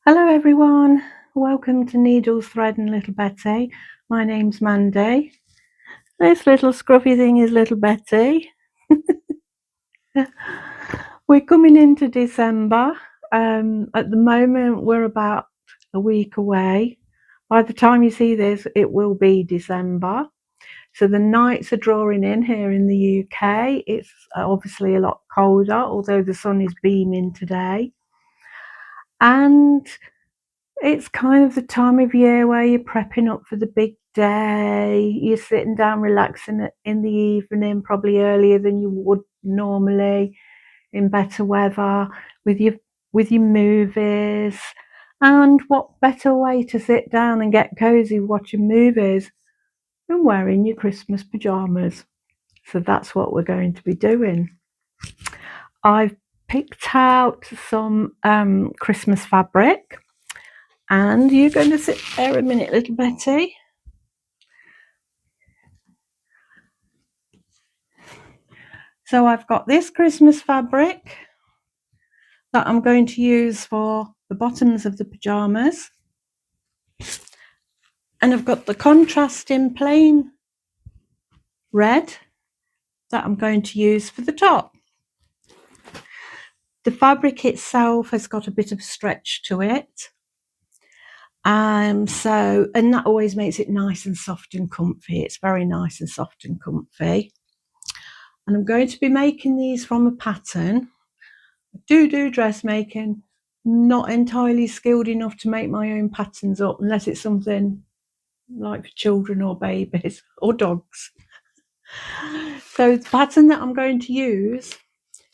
Hello everyone, welcome to Needles, Thread and Little Betty. My name's Mandy. This little scruffy thing is Little Betty. We're coming into December. At the moment we're about a week away. By the time you see this it will be December. So the nights are drawing in here in the UK. It's obviously a lot colder, although the sun is beaming today. And it's kind of the time of year where you're prepping up for the big day. You're sitting down relaxing in the evening, probably earlier than you would normally, in better weather, with your movies. And what better way to sit down and get cozy watching movies than wearing your Christmas pyjamas? So that's what we're going to be doing. I've picked out some Christmas fabric. And you're going to sit there a minute, little Betty. So I've got this Christmas fabric that I'm going to use for the bottoms of the pyjamas. And I've got the contrasting plain red that I'm going to use for the top. The fabric itself has got a bit of stretch to it. And that always makes it nice and soft and comfy. It's very nice and soft and comfy. And I'm going to be making these from a pattern. I do dressmaking, not entirely skilled enough to make my own patterns up unless it's something like for children or babies or dogs. So the pattern that I'm going to use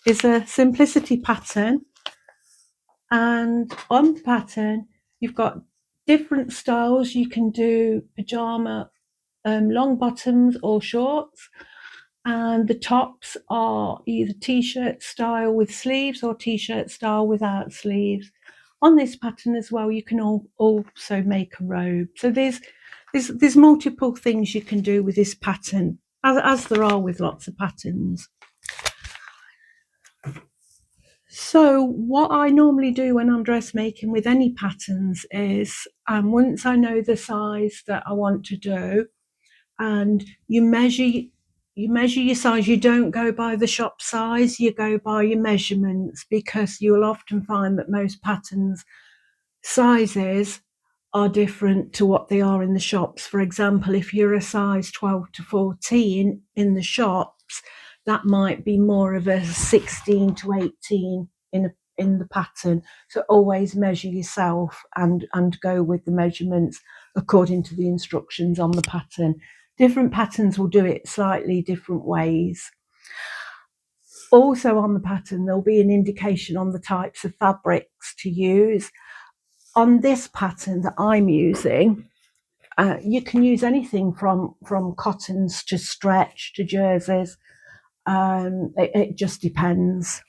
is a simplicity pattern, and on the pattern you've got different styles. You can do pyjama long bottoms or shorts, and the tops are either t-shirt style with sleeves or t-shirt style without sleeves. On this pattern as well you can also make a robe. So there's multiple things you can do with this pattern, as there are with lots of patterns. So what I normally do when I'm dressmaking with any patterns is once I know the size that I want to do, and you measure your size. You don't go by the shop size, you go by your measurements, because you'll often find that most patterns sizes are different to what they are in the shops. For example, if you're a size 12 to 14 in the shops, that might be more of a 16 to 18 in the pattern. So always measure yourself and go with the measurements according to the instructions on the pattern. Different patterns will do it slightly different ways. Also on the pattern there'll be an indication on the types of fabrics to use. On this pattern that I'm using, you can use anything from cottons to stretch to jerseys. It just depends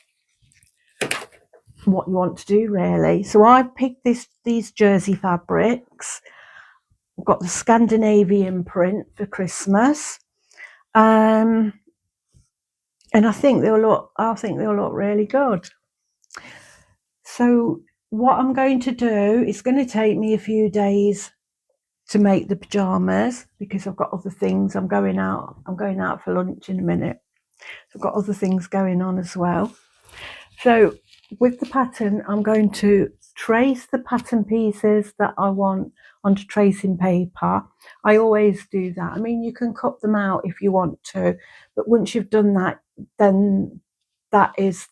what you want to do, really. So I've picked these jersey fabrics. I've got the Scandinavian print for Christmas, and I think they'll look really good. So what I'm going to do, it's going to take me a few days to make the pyjamas because I've got other things. I'm going out for lunch in a minute. So I've got other things going on as well. So with the pattern, I'm going to trace the pattern pieces that I want onto tracing paper. I always do that. I mean, you can cut them out if you want to, but once you've done that, then that is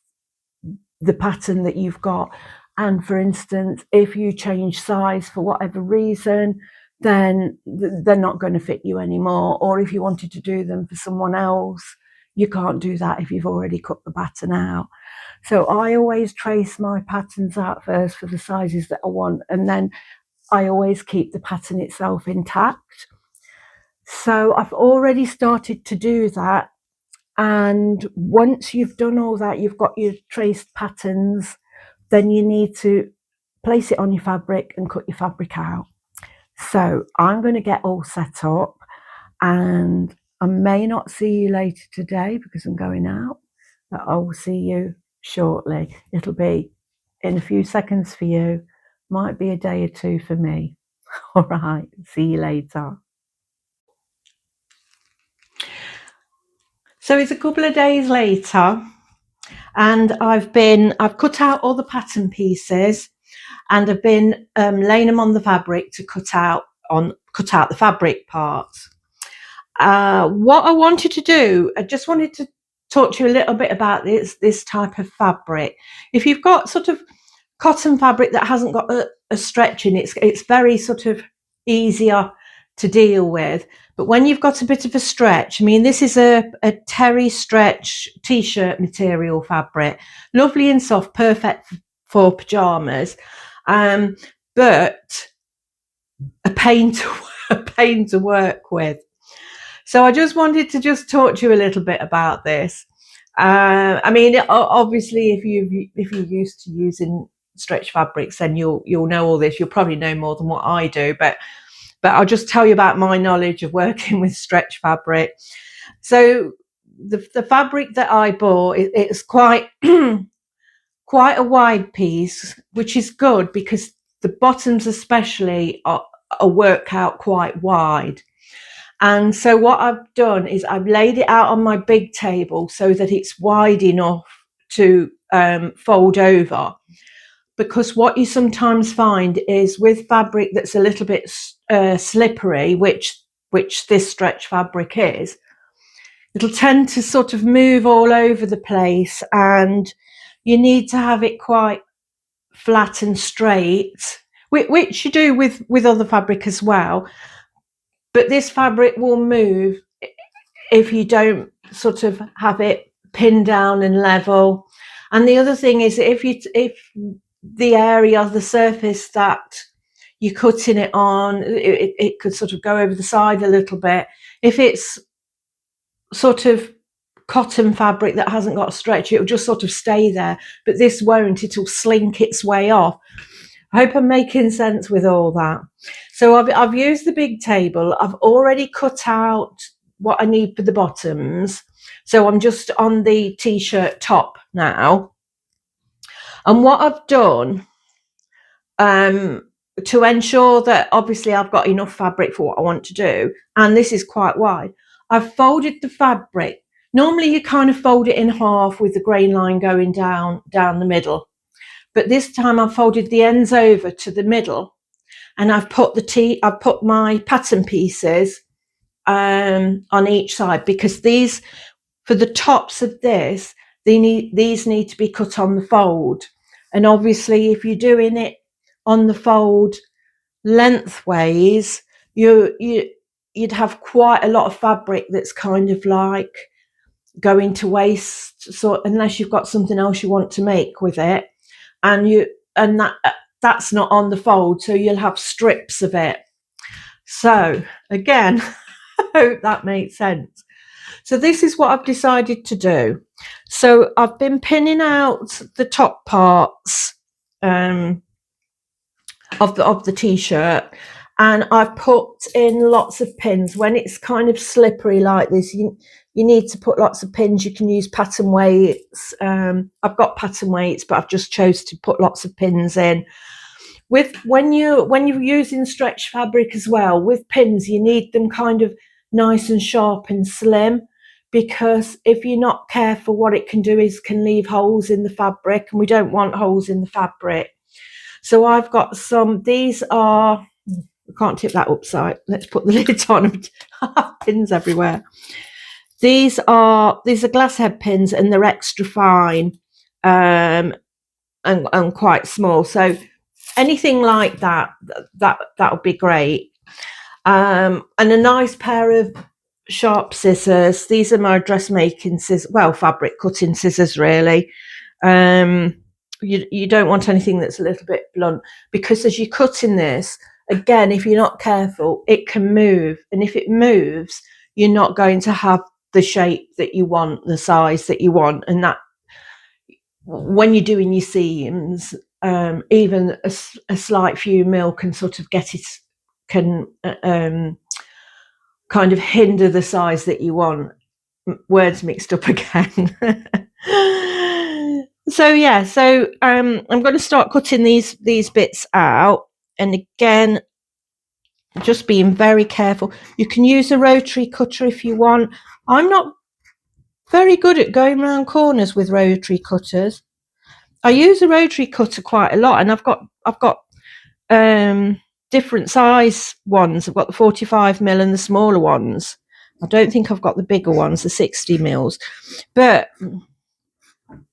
the pattern that you've got. And for instance, if you change size for whatever reason, then they're not going to fit you anymore. Or if you wanted to do them for someone else, you can't do that if you've already cut the pattern out. So I always trace my patterns out first for the sizes that I want, and then I always keep the pattern itself intact. So I've already started to do that. And once you've done all that, you've got your traced patterns, then you need to place it on your fabric and cut your fabric out. So I'm going to get all set up, and I may not see you later today because I'm going out, but I will see you shortly. It'll be in a few seconds for you might be a day or two for me. All right, see you later. So it's a couple of days later, and I've cut out all the pattern pieces, and I've been laying them on the fabric to cut out the fabric parts. What I wanted to do, I just wanted to talk to you a little bit about this type of fabric. If you've got sort of cotton fabric that hasn't got a stretch in it, it's very sort of easier to deal with. But when you've got a bit of a stretch, I mean, this is a terry stretch t-shirt material fabric, lovely and soft, perfect for pajamas, but a pain to work with. So I just wanted to talk to you a little bit about this. I mean, obviously, if you're used to using stretch fabrics, then you'll know all this. You'll probably know more than what I do, but I'll just tell you about my knowledge of working with stretch fabric. So the fabric that I bought, it's quite quite a wide piece, which is good because the bottoms especially are worked out quite wide. And so what I've done is I've laid it out on my big table so that it's wide enough to fold over. Because what you sometimes find is with fabric that's a little bit slippery, which this stretch fabric is, it'll tend to sort of move all over the place, and you need to have it quite flat and straight, which you do with other fabric as well. But this fabric will move if you don't sort of have it pinned down and level. And the other thing is, if the area, the surface that you're cutting it on, it could sort of go over the side a little bit. If it's sort of cotton fabric that hasn't got a stretch, it'll just sort of stay there. But this won't, it'll slink its way off. I hope I'm making sense with all that. So I've used the big table. I've already cut out what I need for the bottoms. So I'm just on the t-shirt top now. And what I've done, to ensure that obviously I've got enough fabric for what I want to do, and this is quite wide, I've folded the fabric. Normally you kind of fold it in half with the grain line going down the middle. But this time I've folded the ends over to the middle, and I've put my pattern pieces on each side, because these, for the tops of this, these need to be cut on the fold. And obviously if you're doing it on the fold lengthways, you'd have quite a lot of fabric that's kind of like going to waste, so unless you've got something else you want to make with it, and that's not on the fold, so you'll have strips of it. So again, I hope that makes sense. So this is what I've decided to do. So I've been pinning out the top parts of the t-shirt, and I've put in lots of pins. When it's kind of slippery like this, you need to put lots of pins. You can use pattern weights. I've got pattern weights, but I've just chose to put lots of pins in. When you're using stretch fabric as well, with pins, you need them kind of nice and sharp and slim, because if you're not careful, what it can do is can leave holes in the fabric, and we don't want holes in the fabric. So I've got some, these are, I can't tip that upside. Let's put the lid on. Pins everywhere. These are glass head pins, and they're extra fine and quite small. So anything like that would be great. And a nice pair of sharp scissors. These are my dressmaking scissors, well, fabric cutting scissors really. You don't want anything that's a little bit blunt, because as you're cutting this, again, if you're not careful, it can move, and if it moves, you're not going to have the shape that you want, the size that you want. And that, when you're doing your seams, even a slight few mil can sort of can kind of hinder the size that you want. Words mixed up again. So yeah, I'm going to start cutting these bits out, and again, just being very careful. You can use a rotary cutter if you want. I'm not very good at going around corners with rotary cutters. I use a rotary cutter quite a lot, and I've got different size ones. I've got the 45mm and the smaller ones. I don't think I've got the bigger ones, the 60mm, but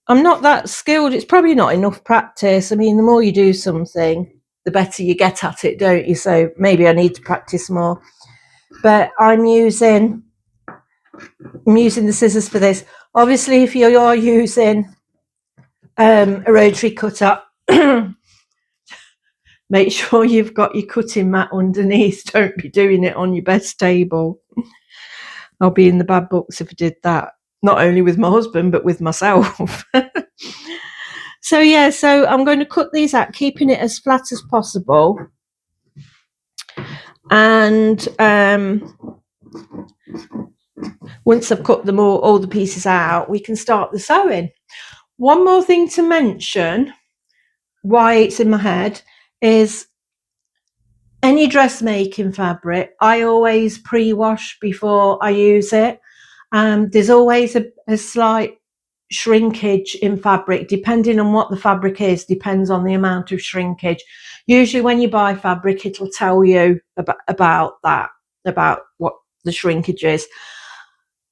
I'm not that skilled. It's probably not enough practice. I mean, the more you do something, the better you get at it, don't you? So maybe I need to practice more. But I'm using the scissors for this. Obviously, if you are using a rotary cutter, make sure you've got your cutting mat underneath. Don't be doing it on your best table. I'll be in the bad books if I did that. Not only with my husband, but with myself. So yeah, so I'm going to cut these out, keeping it as flat as possible. And once I've cut them all the pieces out, we can start the sewing. One more thing to mention, why it's in my head, is any dressmaking fabric, I always pre-wash before I use it. There's always a slight shrinkage in fabric, depending on what the fabric is, depends on the amount of shrinkage. Usually when you buy fabric, it'll tell you about that, about what the shrinkage is.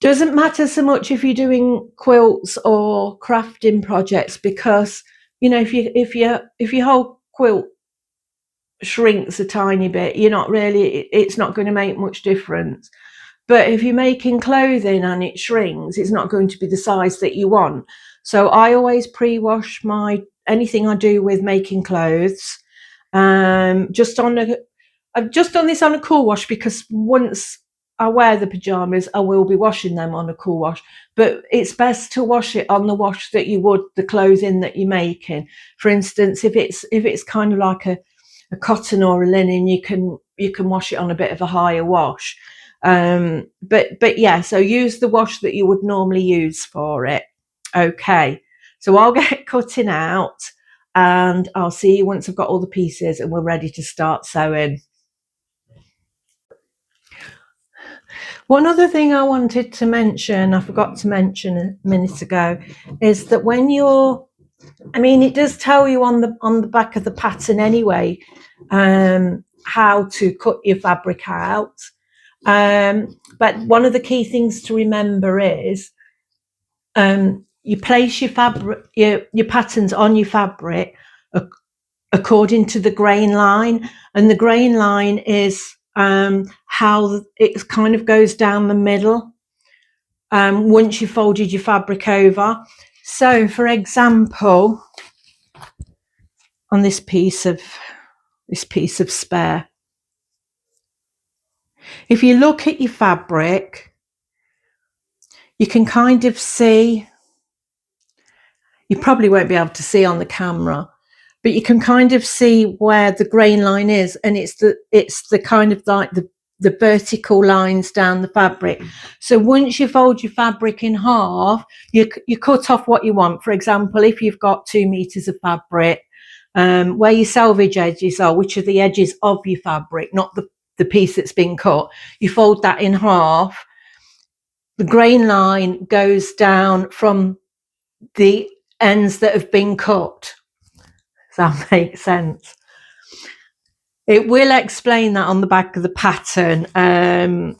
Doesn't matter so much if you're doing quilts or crafting projects, because you know, if your whole quilt shrinks a tiny bit, you're not really, it's not going to make much difference. But if you're making clothing and it shrinks, it's not going to be the size that you want. So I always pre-wash anything I do with making clothes. I've just done this on a cool wash, because once I wear the pajamas, I will be washing them on a cool wash. But it's best to wash it on the wash that you would the clothing that you're making. For instance, if it's kind of like a cotton or a linen, you can wash it on a bit of a higher wash. But yeah, so use the wash that you would normally use for it. Okay, so I'll get cutting out, and I'll see you once I've got all the pieces and we're ready to start sewing. One other thing I wanted to mention, I forgot to mention a minute ago, is that when it does tell you on the back of the pattern anyway, how to cut your fabric out. But one of the key things to remember is you place your fabric, your patterns on your fabric according to the grain line, and the grain line is how it kind of goes down the middle once you folded your fabric over. So, for example, on this piece of spare, if you look at your fabric, you can kind of see, you probably won't be able to see on the camera, but you can kind of see where the grain line is, and it's the kind of like the vertical lines down the fabric. So once you fold your fabric in half, you cut off what you want. For example, if you've got 2 meters of fabric, where your selvage edges are, which are the edges of your fabric, not the piece that's been cut, you fold that in half. The grain line goes down from the ends that have been cut. Does that make sense? It will explain that on the back of the pattern. Once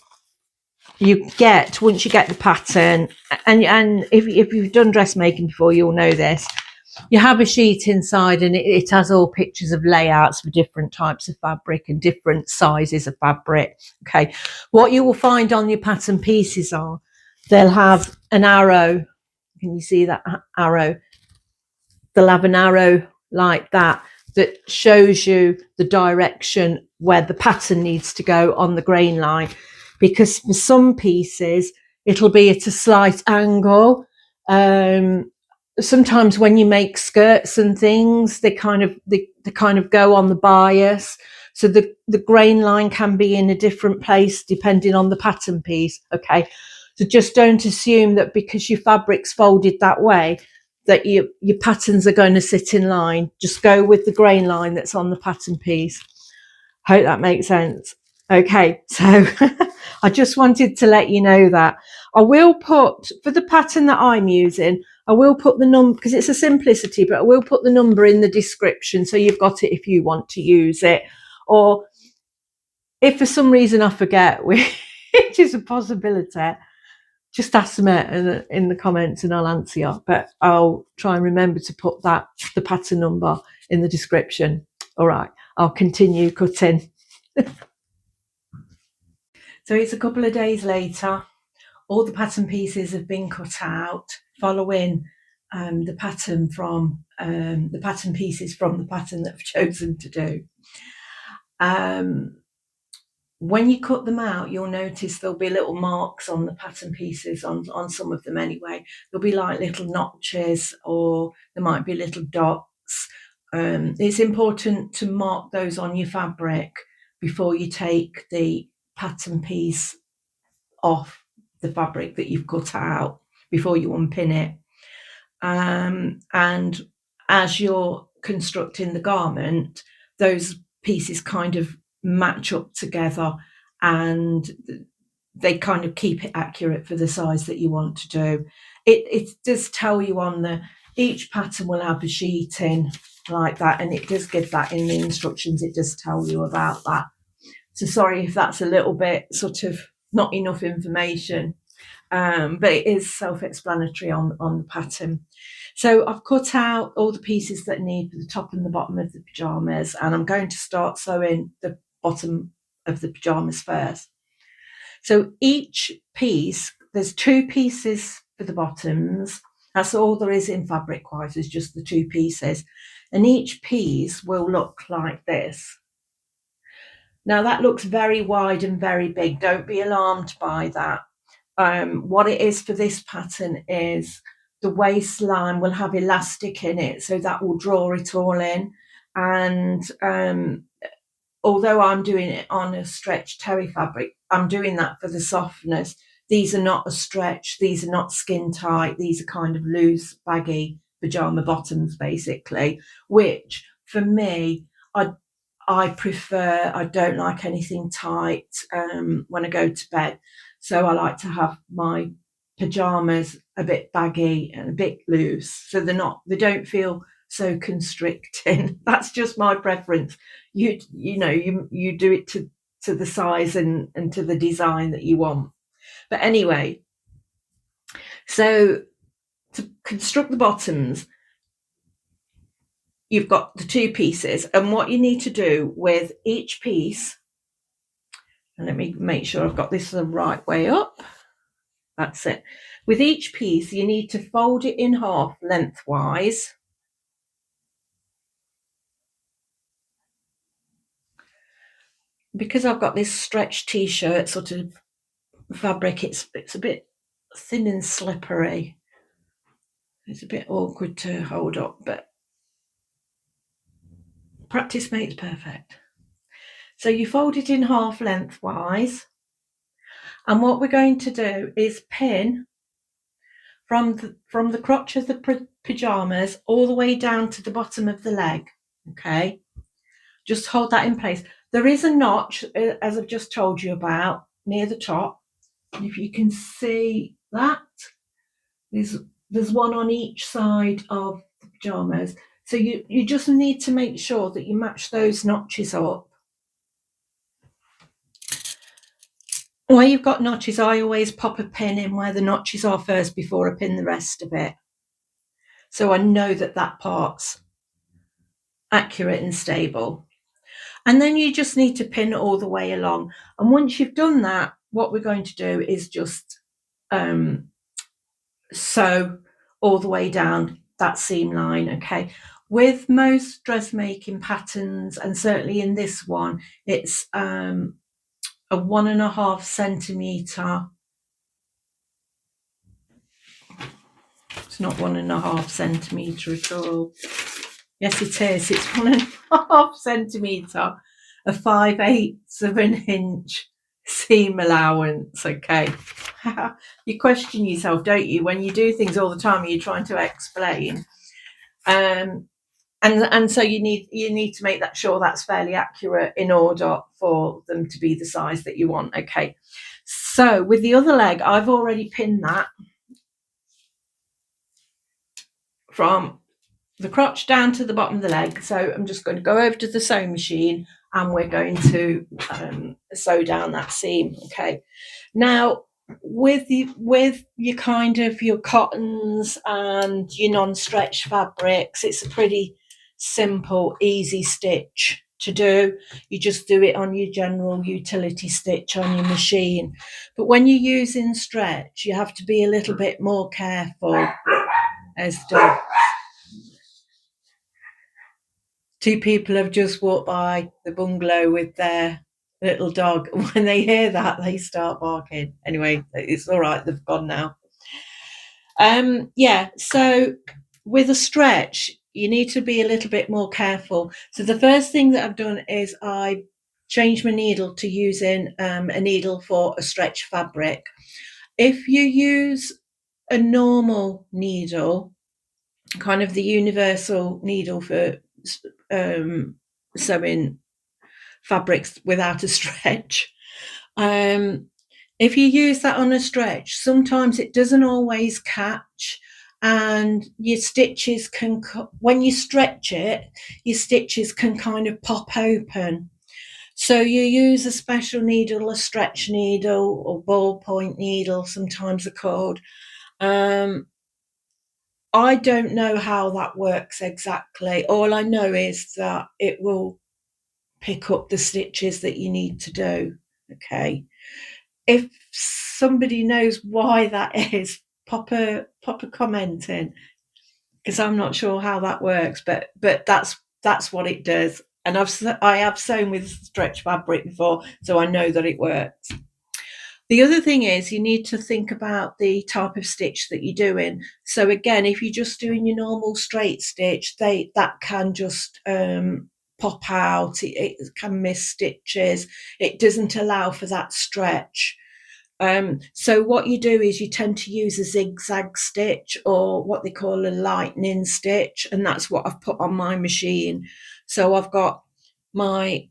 you get the pattern, and if you've done dressmaking before, you'll know this. You have a sheet inside, and it has all pictures of layouts for different types of fabric and different sizes of fabric. Okay, what you will find on your pattern pieces are, they'll have an arrow. Can you see that arrow? They'll have an arrow like that shows you the direction where the pattern needs to go on the grain line, because for some pieces it'll be at a slight angle. Sometimes when you make skirts and things, they kind of go on the bias, so the grain line can be in a different place depending on the pattern piece. Okay, so just don't assume that because your fabric's folded that way that your patterns are going to sit in line. Just go with the grain line that's on the pattern piece. Hope that makes sense. Okay, so I just wanted to let you know that. I will put, for the pattern that I'm using, I will put the number, because it's a simplicity, but I will put the number in the description so you've got it if you want to use it. Or if for some reason I forget, which is a possibility, just ask them in the comments and I'll answer you. But I'll try and remember to put the pattern number in the description. All right, I'll continue cutting. So it's a couple of days later. All the pattern pieces have been cut out, following the pattern from the pattern pieces from the pattern that I've chosen to do. When you cut them out, you'll notice there'll be little marks on the pattern pieces, on some of them anyway. There'll be like little notches, or there might be little dots. It's important to mark those on your fabric before you take the pattern piece off the fabric that you've cut out, before you unpin it. And as you're constructing the garment, those pieces kind of match up together and they kind of keep it accurate for the size that you want to do. It does tell you on each pattern will have a sheet in like that, and it does give that in the instructions. It does tell you about that. So sorry if that's a little bit sort of not enough information, but it is self-explanatory on the pattern. So I've cut out all the pieces that I need for the top and the bottom of the pyjamas, and I'm going to start sewing the bottom of the pyjamas first. So each piece, there's 2 pieces for the bottoms. That's all there is in fabric wise, is just the 2 pieces, and each piece will look like this. Now that looks very wide and very big. Don't be alarmed by that. What it is for this pattern is the waistline will have elastic in it, so that will draw it all in. And although I'm doing it on a stretch terry fabric, I'm doing that for the softness. These are not a stretch, these are not skin tight, these are kind of loose, baggy pyjama bottoms basically, which for me, I prefer. I don't like anything tight when I go to bed. So I like to have my pyjamas a bit baggy and a bit loose, so they don't feel so constricting. That's just my preference. You do it to the size and to the design that you want. But anyway, so to construct the bottoms, you've got the 2 pieces, and what you need to do with each piece, and let me make sure I've got this the right way up. That's it. With each piece, you need to fold it in half lengthwise. Because I've got this stretch t-shirt sort of fabric, it's a bit thin and slippery. It's a bit awkward to hold up, but practice makes perfect. So you fold it in half lengthwise, and what we're going to do is pin from the crotch of the pyjamas all the way down to the bottom of the leg. Okay, just hold that in place. There is a notch, as I've just told you about, near the top. If you can see that, there's one on each side of the pyjamas. So you just need to make sure that you match those notches up. Where you've got notches, I always pop a pin in where the notches are first before I pin the rest of it. So I know that part's accurate and stable. And then you just need to pin all the way along. And once you've done that, what we're going to do is just sew all the way down that seam line. Okay, with most dressmaking patterns, and certainly in this one, it's a 1.5 centimetre. It's not 1.5 centimetre at all. Yes, it is. It's 1.5 centimetre, a 5/8 of an inch seam allowance. Okay, you question yourself, don't you, when you do things all the time and you're trying to explain. And so you need to make that sure that's fairly accurate in order for them to be the size that you want. Okay, so with the other leg, I've already pinned that from the crotch down to the bottom of the leg. So I'm just going to go over to the sewing machine and we're going to sew down that seam. Okay, now with your kind of your cottons and your non-stretch fabrics, it's a pretty simple, easy stitch to do. You just do it on your general utility stitch on your machine. But when you're using stretch, you have to be a little bit more careful. As two people have just walked by the bungalow with their little dog. When they hear that, they start barking. Anyway, it's all right, they've gone now. Yeah, so with a stretch, you need to be a little bit more careful. So the first thing that I've done is I changed my needle to using a needle for a stretch fabric. If you use a normal needle, kind of the universal needle for sewing fabrics without a stretch, if you use that on a stretch, sometimes it doesn't always catch, and your stitches can, when you stretch it, your stitches can kind of pop open. So you use a special needle, a stretch needle or ballpoint needle, sometimes they're called. I don't know how that works exactly. All I know is that it will pick up the stitches that you need to do. Okay. If somebody knows why that is, pop a comment in, because I'm not sure how that works, but that's what it does. And I have sewn with stretch fabric before, so I know that it works. The other thing is you need to think about the type of stitch that you're doing. So again, if you're just doing your normal straight stitch, that can just pop out. It can miss stitches. It doesn't allow for that stretch. So what you do is you tend to use a zigzag stitch, or what they call a lightning stitch, and that's what I've put on my machine. So I've got my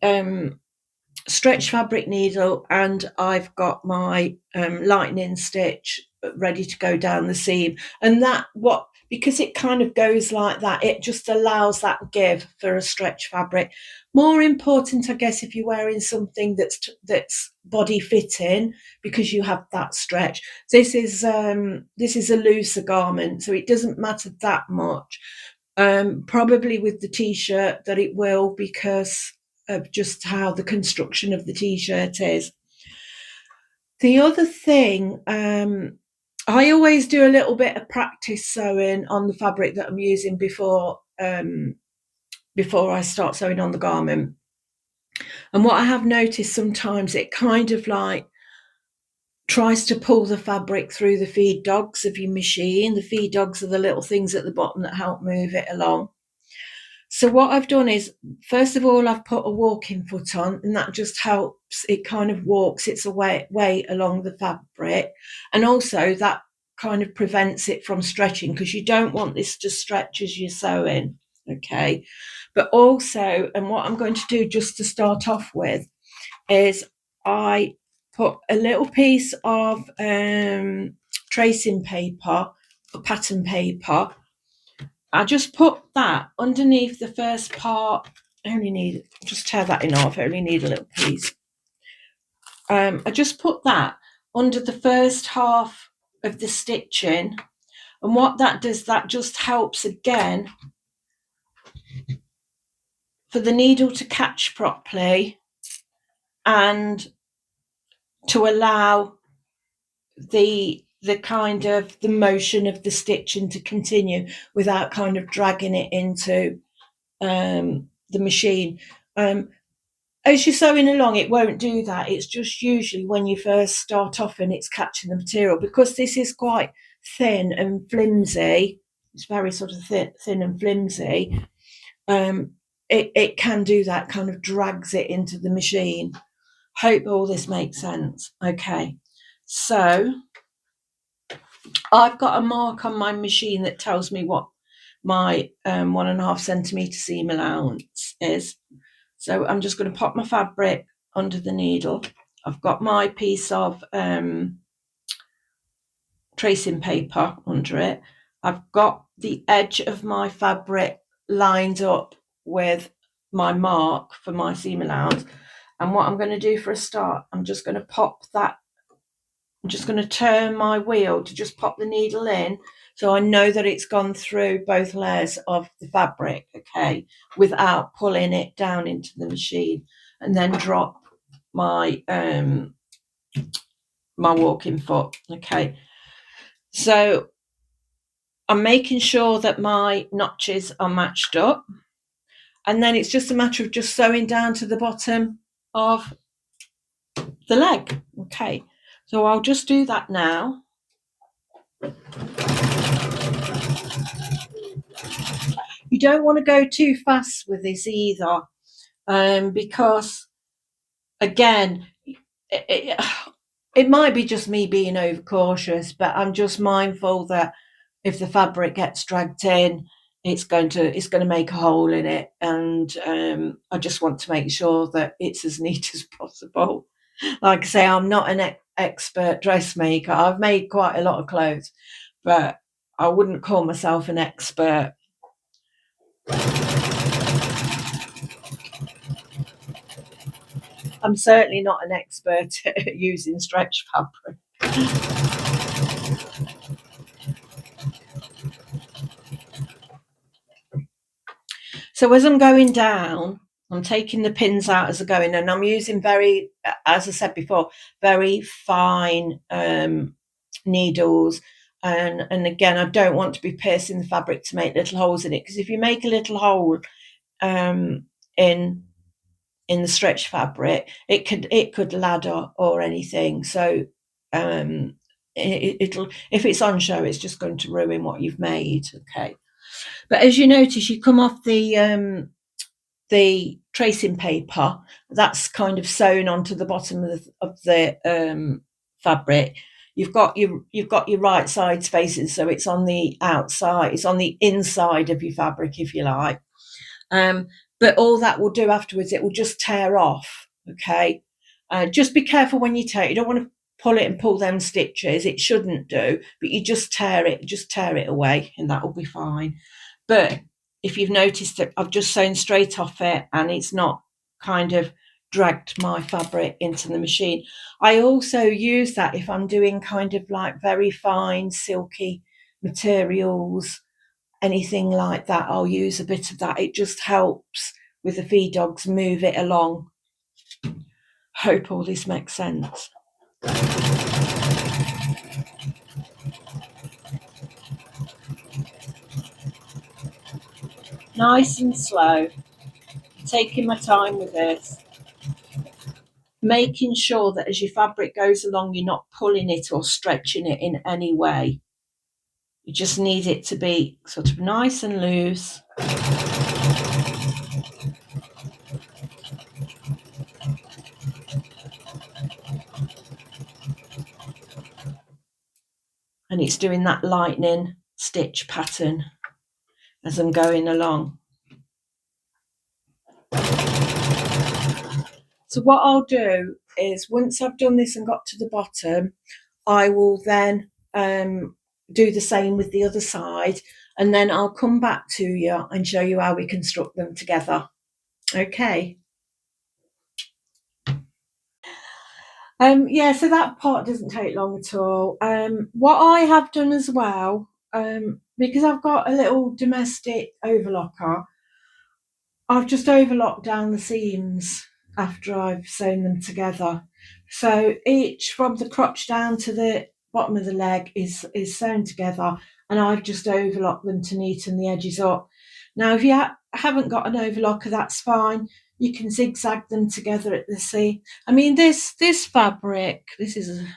stretch fabric needle and I've got my lightning stitch ready to go down the seam, and because it kind of goes like that, it just allows that give for a stretch fabric. More important, I guess, if you're wearing something that's body fitting, because you have that stretch. This is a looser garment, so it doesn't matter that much. Probably with the t-shirt that it will, because of just how the construction of the t-shirt is. The other thing, I always do a little bit of practice sewing on the fabric that I'm using before I start sewing on the garment. And what I have noticed, sometimes it kind of like tries to pull the fabric through the feed dogs of your machine. The feed dogs are the little things at the bottom that help move it along. So what I've done is, first of all, I've put a walking foot on, and that just helps. It kind of walks its way along the fabric, and also that kind of prevents it from stretching, because you don't want this to stretch as you're sewing. Okay, but also, and what I'm going to do just to start off with is I put a little piece of tracing paper, or pattern paper. I just put that underneath the first part. Just tear that in half. I only need a little piece. I just put that under the first half of the stitching, and what that does, that just helps again for the needle to catch properly and to allow the kind of the motion of the stitching to continue without kind of dragging it into the machine. As you're sewing along, it won't do that. It's just usually when you first start off and it's catching the material, because this is quite thin and flimsy. It's very sort of thin and flimsy. It can do that, kind of drags it into the machine. Hope all this makes sense. Okay, so I've got a mark on my machine that tells me what my 1.5 centimetre seam allowance is. So I'm just going to pop my fabric under the needle. I've got my piece of tracing paper under it. I've got the edge of my fabric lined up with my mark for my seam allowance. And what I'm going to do for a start, I'm just going to pop that, I'm just going to turn my wheel to just pop the needle in, so I know that it's gone through both layers of the fabric, okay, without pulling it down into the machine, and then drop my my walking foot, okay. So I'm making sure that my notches are matched up, and then it's just a matter of just sewing down to the bottom of the leg, okay. So I'll just do that now. You don't want to go too fast with this either, because again, it might be just me being overcautious, but I'm just mindful that if the fabric gets dragged in, it's going to make a hole in it, and I just want to make sure that it's as neat as possible. Like I say, I'm not an expert dressmaker. I've made quite a lot of clothes, but I wouldn't call myself an expert. I'm certainly not an expert at using stretch fabric. So as I'm going down, I'm taking the pins out as I'm going, and I'm using very, as I said before, very fine needles. And again, I don't want to be piercing the fabric to make little holes in it, because if you make a little hole in the stretch fabric, it could ladder or anything. So it'll, if it's on show, it's just going to ruin what you've made, okay. But as you notice, you come off the tracing paper that's kind of sewn onto the bottom of the fabric. You've got your right side spacing, so it's on the outside, it's on the inside of your fabric, if you like. But all that will do afterwards, it will just tear off, okay. Just be careful when you tear it. You don't want to pull it and pull them stitches. It shouldn't do, but you just tear it away, and that will be fine. But if you've noticed that I've just sewn straight off it and it's not kind of dragged my fabric into the machine, I also use that if I'm doing kind of like very fine silky materials, anything like that, I'll use a bit of that. It just helps with the feed dogs move it along. Hope all this makes sense. Nice and slow, taking my time with this, making sure that as your fabric goes along, you're not pulling it or stretching it in any way. You just need it to be sort of nice and loose. And it's doing that lightning stitch pattern as I'm going along. So what I'll do is, once I've done this and got to the bottom, I will then do the same with the other side, and then I'll come back to you and show you how we construct them together. Okay. Yeah, so that part doesn't take long at all. What I have done as well, because I've got a little domestic overlocker, I've just overlocked down the seams after I've sewn them together. So each, from the crotch down to the bottom of the leg, is sewn together, and I've just overlocked them to neaten the edges up. Now, if you haven't got an overlocker, that's fine. You can zigzag them together at the seam. I mean, this fabric, this is a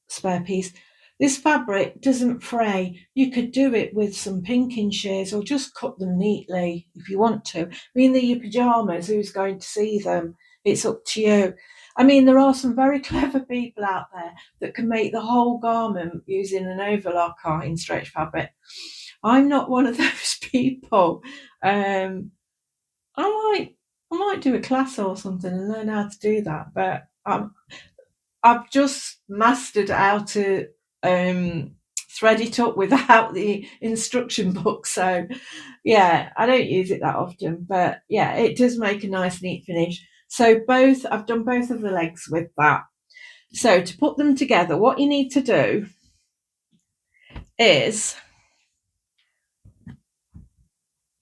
spare piece. This fabric doesn't fray. You could do it with some pinking shears or just cut them neatly if you want to. I mean, they're your pyjamas, who's going to see them? It's up to you. I mean, there are some very clever people out there that can make the whole garment using an overlocker in stretch fabric. I'm not one of those people. I might do a class or something and learn how to do that, but I've just mastered how to thread it up without the instruction book. So yeah, I don't use it that often, but yeah, it does make a nice neat finish. So I've done both of the legs with that. So to put them together, what you need to do is,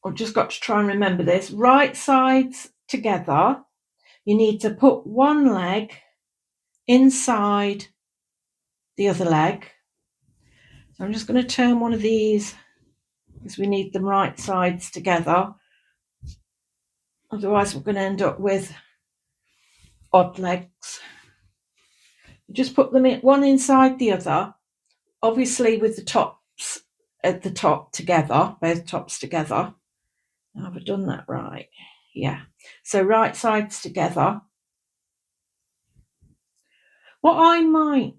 I've just got to try and remember this, right sides together. You need to put one leg inside the other leg. So I'm just going to turn one of these because we need them right sides together. Otherwise, we're going to end up with odd legs. Just put them in one inside the other, obviously with the tops at the top together, both tops together. Have I done that right? Yeah. So right sides together. What I might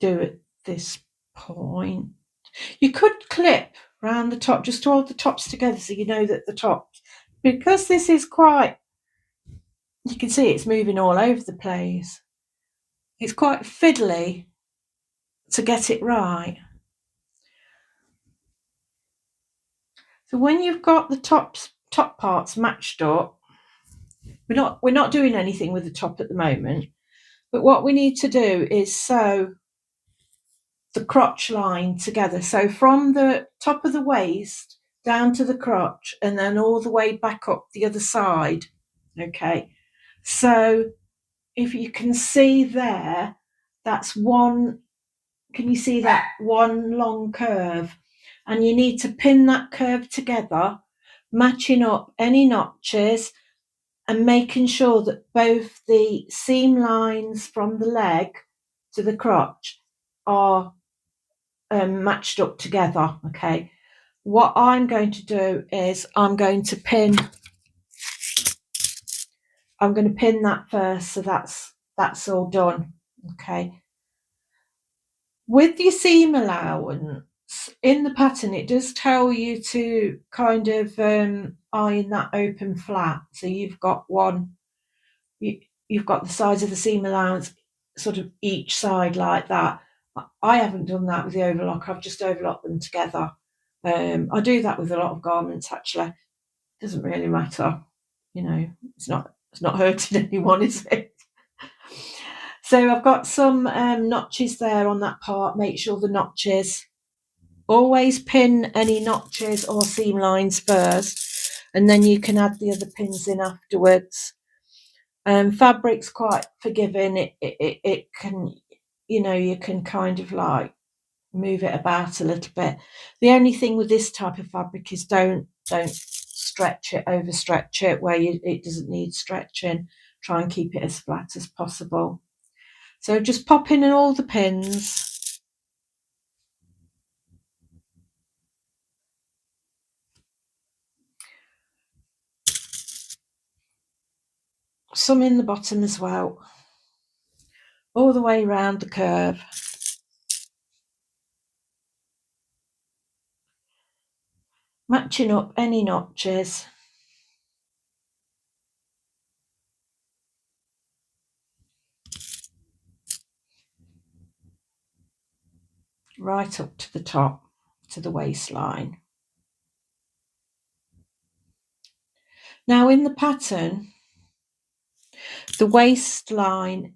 do at this point, you could clip round the top just to hold the tops together so you know that the tops, because this is quite, you can see it's moving all over the place. It's quite fiddly to get it right. So when you've got the top parts matched up, we're not doing anything with the top at the moment, but what we need to do is sew the crotch line together. So from the top of the waist down to the crotch and then all the way back up the other side. Okay. So if you can see there, that's one, can you see that one long curve? And you need to pin that curve together, matching up any notches and making sure that both the seam lines from the leg to the crotch are matched up together. Okay, what I'm going to do is I'm going to pin that first, so that's all done. Okay, with your seam allowance in the pattern, it does tell you to kind of iron that open flat, so you've got you've got the size of the seam allowance sort of each side like that. I haven't done that with the overlock. I've just overlocked them together. I do that with a lot of garments actually. It doesn't really matter, you know. It's not hurting anyone, is it? So I've got some notches there on that part. Make sure the notches, always pin any notches or seam lines first, and then you can add the other pins in afterwards. Fabric's quite forgiving. It can, you know, you can kind of like move it about a little bit. The only thing with this type of fabric is don't stretch it, overstretch it where it doesn't need stretching. Try and keep it as flat as possible. So just pop in all the pins. Some in the bottom as well, all the way around the curve. Matching up any notches. Right up to the top, to the waistline. Now in the pattern, the waistline,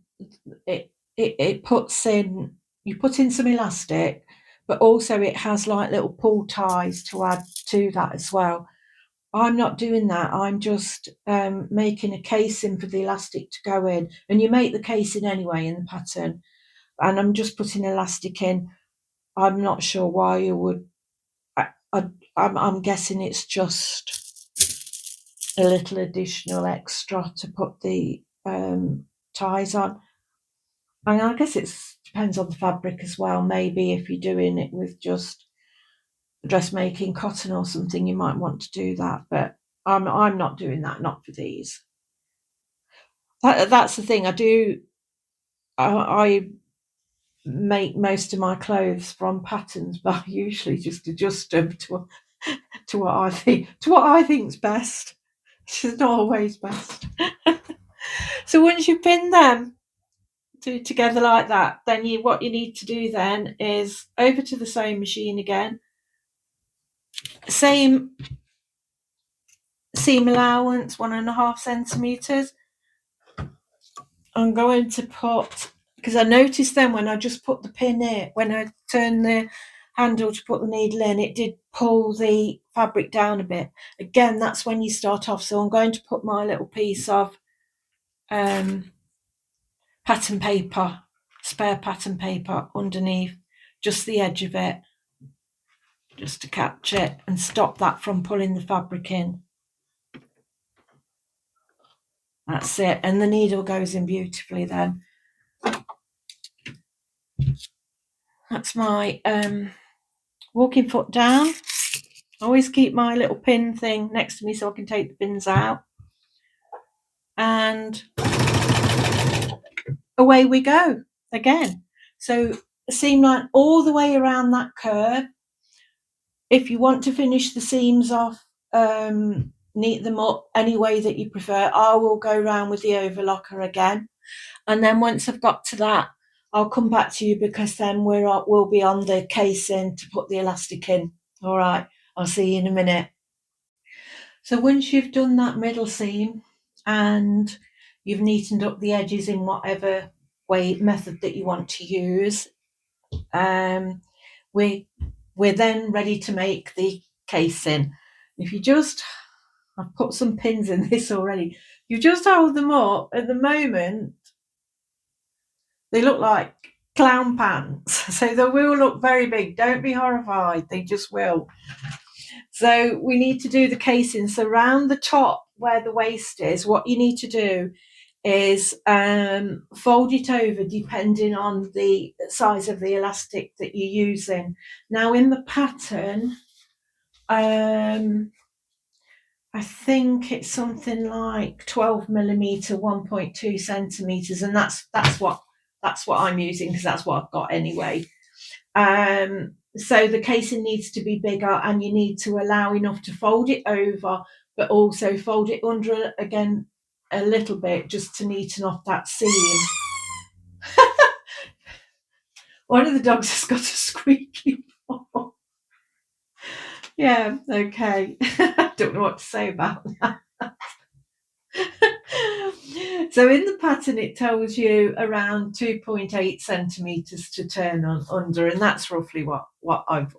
it puts in, you put in some elastic, but also it has like little pull ties to add to that as well. I'm not doing that. I'm just making a casing for the elastic to go in, and you make the casing anyway in the pattern, and I'm just putting elastic in. I'm not sure why you would. I'm guessing it's just a little additional extra to put the ties on. And I guess it depends on the fabric as well. Maybe if you're doing it with just dressmaking cotton or something, you might want to do that. But I'm not doing that, not for these. That's the thing. I make most of my clothes from patterns, but I usually just adjust them to what I think's best. It's not always best. So once you pin them together like that, then what you need to do then is over to the sewing machine again. Same seam allowance, 1.5 centimeters. I'm going to put, because I noticed then when I just put the pin in, when I turned the handle to put the needle in, it did pull the fabric down a bit. Again, that's when you start off. So I'm going to put my little piece of pattern paper, spare pattern paper underneath just the edge of it, just to catch it and stop that from pulling the fabric in. That's it. And the needle goes in beautifully then. That's my walking foot down. I always keep my little pin thing next to me so I can take the pins out. And away we go again. So seam line all the way around that curve. If you want to finish the seams off, neat them up any way that you prefer. I will go around with the overlocker again. And then once I've got to that, I'll come back to you, because then we'll be on the casing to put the elastic in. All right, I'll see you in a minute. So once you've done that middle seam and you've neatened up the edges in whatever method that you want to use, we're then ready to make the casing. If you just, I've put some pins in this already, you just hold them up. At the moment, they look like clown pants, so they will look very big. Don't be horrified, they just will. So we need to do the casing. So around the top where the waist is, what you need to do is fold it over depending on the size of the elastic that you're using. Now in the pattern, I think it's something like 12mm, 1.2 centimeters, and that's what I'm using, because that's what I've got anyway. So the casing needs to be bigger, and you need to allow enough to fold it over, but also fold it under again a little bit, just to neaten off that seam. One of the dogs has got a squeaky ball. Yeah, okay. I don't know what to say about that. So in the pattern, it tells you around 2.8 centimeters to turn on under, and that's roughly what I've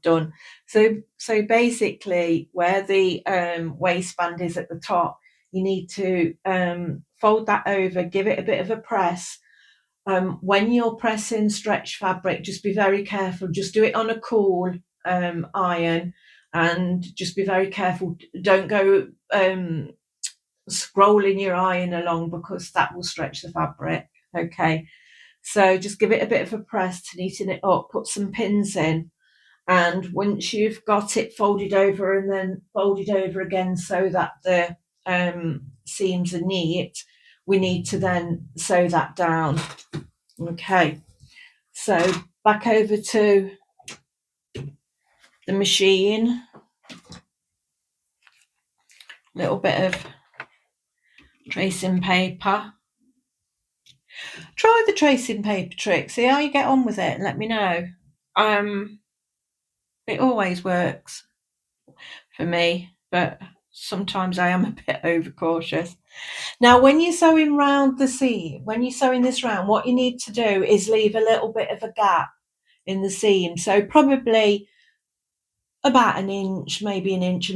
done. So basically, where the waistband is at the top, you need to fold that over, give it a bit of a press. When you're pressing stretch fabric, just be very careful. Just do it on a cool iron, and just be very careful. Don't go scrolling your iron along, because that will stretch the fabric. Okay, so just give it a bit of a press to neaten it up, put some pins in, and once you've got it folded over and then folded over again so that the seams are neat, we need to then sew that down. Okay, so back over to the machine, little bit of tracing paper. Try the tracing paper trick, see how you get on with it, and let me know. It always works for me, but sometimes I am a bit overcautious. Now, when you're sewing round the seam, when you're sewing this round, what you need to do is leave a little bit of a gap in the seam. So probably about an inch, maybe 1.5 inch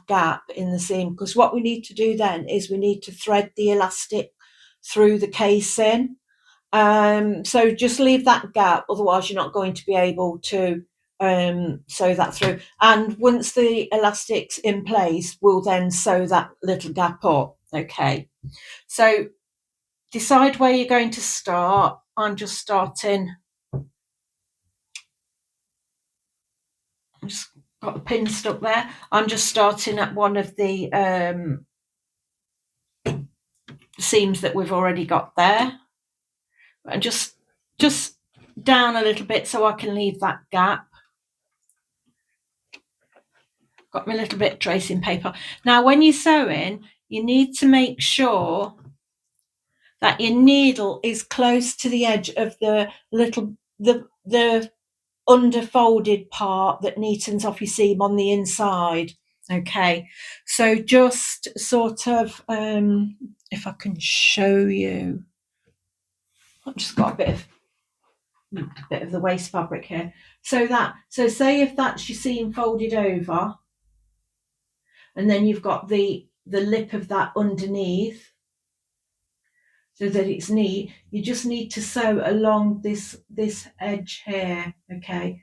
gap in the seam, because what we need to do then is we need to thread the elastic through the casing. So just leave that gap, otherwise you're not going to be able to sew that through. And once the elastic's in place, we'll then sew that little gap up. Okay, so decide where you're going to start. I'm just starting, I've just got the pin stuck there. I'm just starting at one of the seams that we've already got there, and just down a little bit so I can leave that gap. Got my little bit of tracing paper. Now when you're sewing, you need to make sure that your needle is close to the edge of the underfolded part that neatens off your seam on the inside. Okay, so just sort of if I can show you, I've just got a bit of the waste fabric here. So say if that's your seam folded over, and then you've got the lip of that underneath, so that it's neat. You just need to sew along this edge here, okay,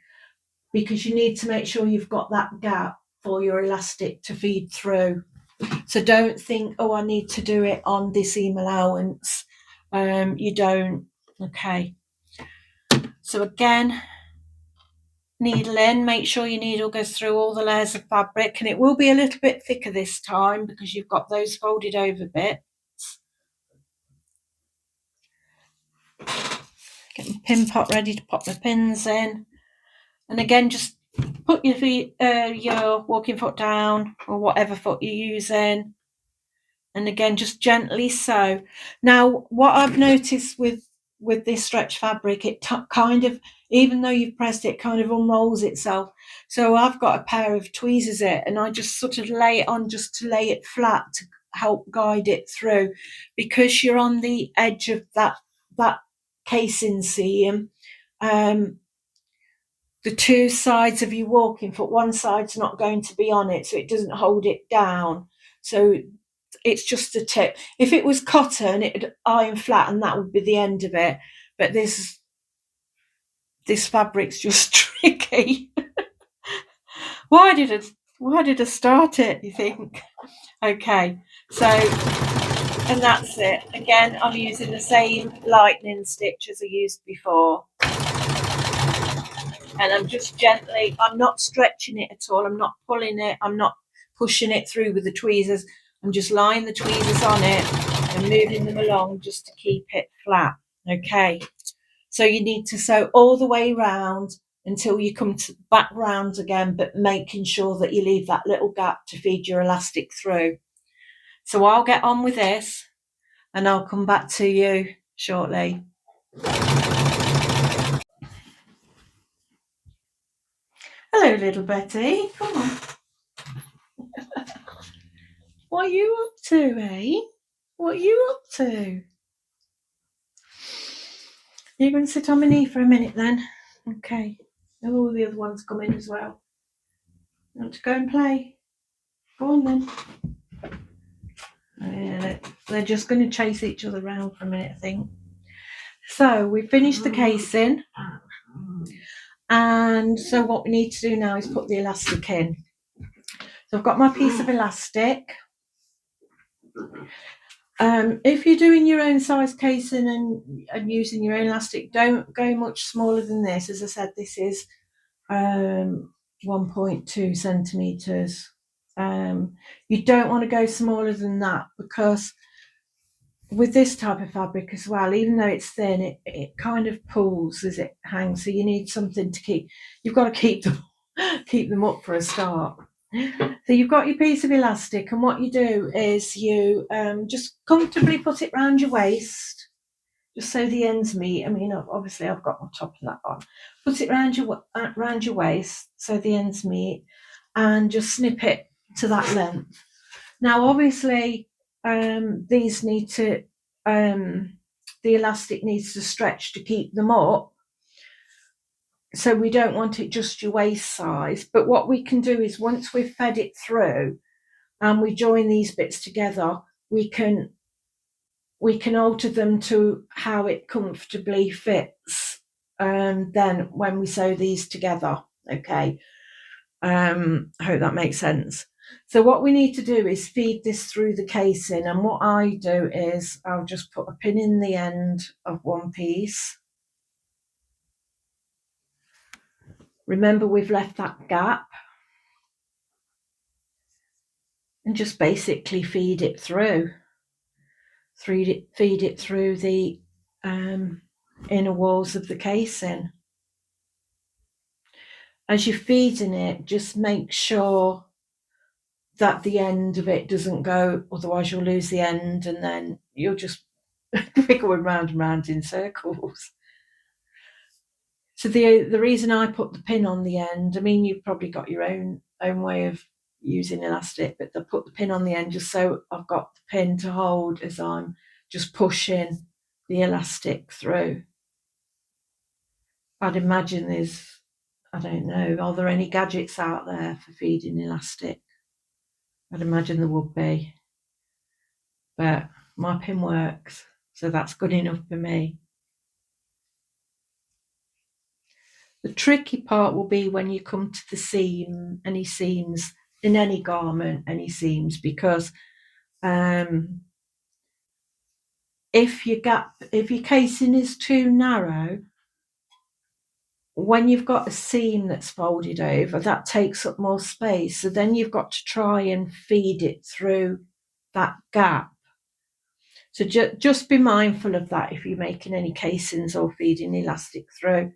because you need to make sure you've got that gap for your elastic to feed through. So don't think, oh, I need to do it on this seam allowance. You don't. Okay, so again, needle in, make sure your needle goes through all the layers of fabric, and it will be a little bit thicker this time because you've got those folded over bits. Get my pin pot ready to pop my pins in, and again, just put your feet, your walking foot down, or whatever foot you're using, and again, just gently sew. Now, what I've noticed with this stretch fabric, it kind of, even though you've pressed it, kind of unrolls itself. So I've got a pair of tweezers it, and I just sort of lay it on just to lay it flat to help guide it through, because you're on the edge of that casing seam. The two sides of your walking foot, one side's not going to be on it, so it doesn't hold it down. So it's just a tip. If it was cotton, it'd iron flat and that would be the end of it. But this fabric's just tricky. Why did I start it, you think? Okay, so, and that's it. Again, I'm using the same lightning stitch as I used before. And I'm just gently, I'm not stretching it at all. I'm not pulling it. I'm not pushing it through with the tweezers. I'm just lying the tweezers on it and moving them along just to keep it flat. Okay. So you need to sew all the way round until you come back round again, but making sure that you leave that little gap to feed your elastic through. So I'll get on with this and I'll come back to you shortly. Hello, little Betty. Come on. What are you up to, eh? What are you up to? You're going to sit on my knee for a minute then? Okay. Oh, the other one's coming as well. You want to go and play? Go on then. Yeah, they're just going to chase each other around for a minute, I think. So we finished the casing. And so what we need to do now is put the elastic in. So I've got my piece of elastic. If you're doing your own size casing and using your own elastic, don't go much smaller than this. As I said, this is 1.2 centimetres. You don't want to go smaller than that, because with this type of fabric as well, even though it's thin, it kind of pulls as it hangs. So you need something to keep. You've got to keep them up for a start. So you've got your piece of elastic, and what you do is you just comfortably put it round your waist, just so the ends meet. I mean, obviously I've got my top of that on. Put it round your waist so the ends meet, and just snip it to that length. Now, obviously, these need to, the elastic needs to stretch to keep them up. So we don't want it just your waist size. But what we can do is, once we've fed it through and we join these bits together, we can alter them to how it comfortably fits. Then when we sew these together, okay. I hope that makes sense. So what we need to do is feed this through the casing, and what I do is I'll just put a pin in the end of one piece. Remember, we've left that gap, and just basically feed it through. feed it through the inner walls of the casing. As you're feeding it, just make sure that the end of it doesn't go, otherwise you'll lose the end and then you'll just be going round and round in circles. So the reason I put the pin on the end, I mean, you've probably got your own way of using elastic, but I put the pin on the end just so I've got the pin to hold as I'm just pushing the elastic through. I'd imagine I don't know, are there any gadgets out there for feeding elastic? I'd imagine there would be, but my pin works, so that's good enough for me. The tricky part will be when you come to the seam, any seams in any garment, any seams, because if your casing is too narrow, when you've got a seam that's folded over, that takes up more space. So then you've got to try and feed it through that gap. So just be mindful of that if you're making any casings or feeding elastic through.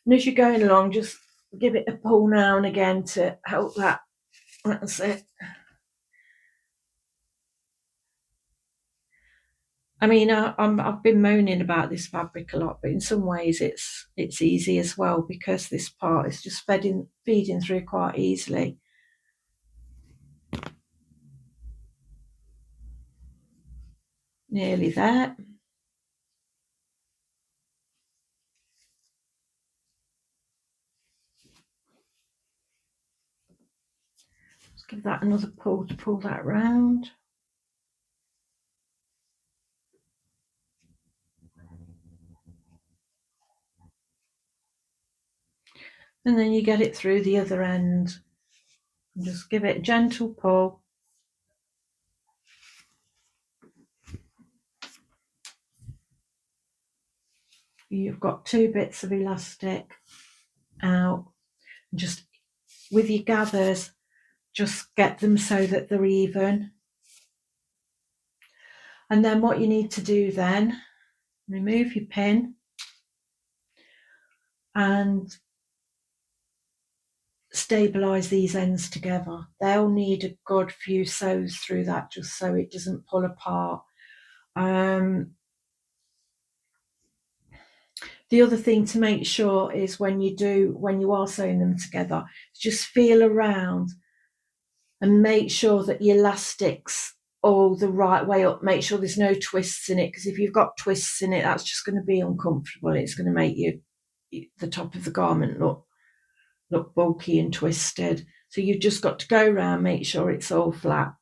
And as you're going along, just give it a pull now and again to help that. That's it. I mean, I've been moaning about this fabric a lot, but in some ways it's easy as well, because this part is just feeding through quite easily. Nearly there. Let's give that another pull to pull that round. And then you get it through the other end. And just give it a gentle pull. You've got 2 bits of elastic out. And just with your gathers, just get them so that they're even. And then what you need to do then, remove your pin and stabilise these ends together. They'll need a good few sews through that just so it doesn't pull apart. The other thing to make sure is when you are sewing them together, just feel around and make sure that your elastic's all the right way up. Make sure there's no twists in it, because if you've got twists in it, that's just going to be uncomfortable. It's going to make the top of the garment look bulky and twisted. So you've just got to go around, make sure it's all flat.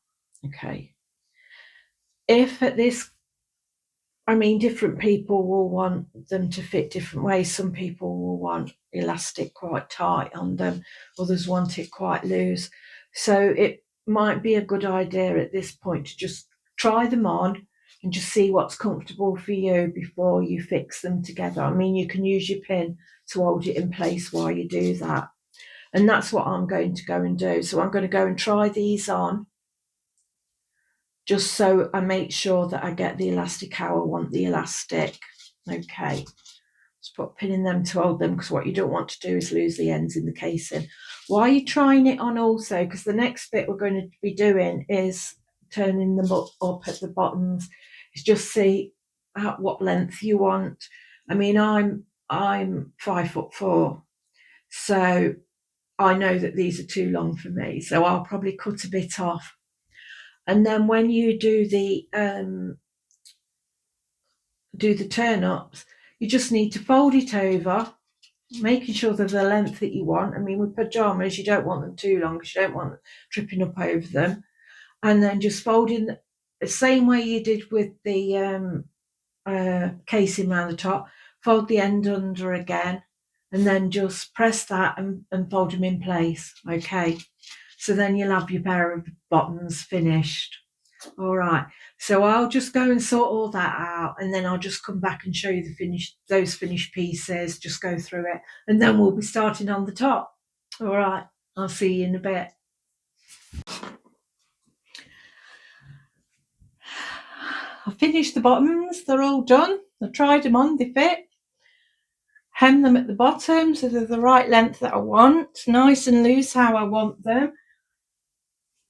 Okay. If at this, I mean, different people will want them to fit different ways. Some people will want elastic quite tight on them, others want it quite loose. So it might be a good idea at this point to just try them on and just see what's comfortable for you before you fix them together. I mean, you can use your pin to hold it in place while you do that. And that's what I'm going to go and do. So I'm going to go and try these on, just so I make sure that I get the elastic how I want the elastic. Okay, just put a pin in them to hold them, because what you don't want to do is lose the ends in the casing. While you're trying it on also, because the next bit we're going to be doing is turning them up at the bottoms, is just see what length you want. I mean, I'm 5'4", so I know that these are too long for me, so I'll probably cut a bit off. And then when you do the turn ups, you just need to fold it over, making sure they're the length that you want. I mean, with pyjamas, you don't want them too long because you don't want them tripping up over them. And then just fold in the same way you did with the casing around the top, fold the end under again, and then just press that and fold them in place. Okay, so then you'll have your pair of bottoms finished. All right, so I'll just go and sort all that out, and then I'll just come back and show you those finished pieces, just go through it, and then we'll be starting on the top. All right, I'll see you in a bit. I finished the bottoms. They're all done. I tried them on, they fit. Hem them at the bottom so they're the right length that I want, nice and loose how I want them.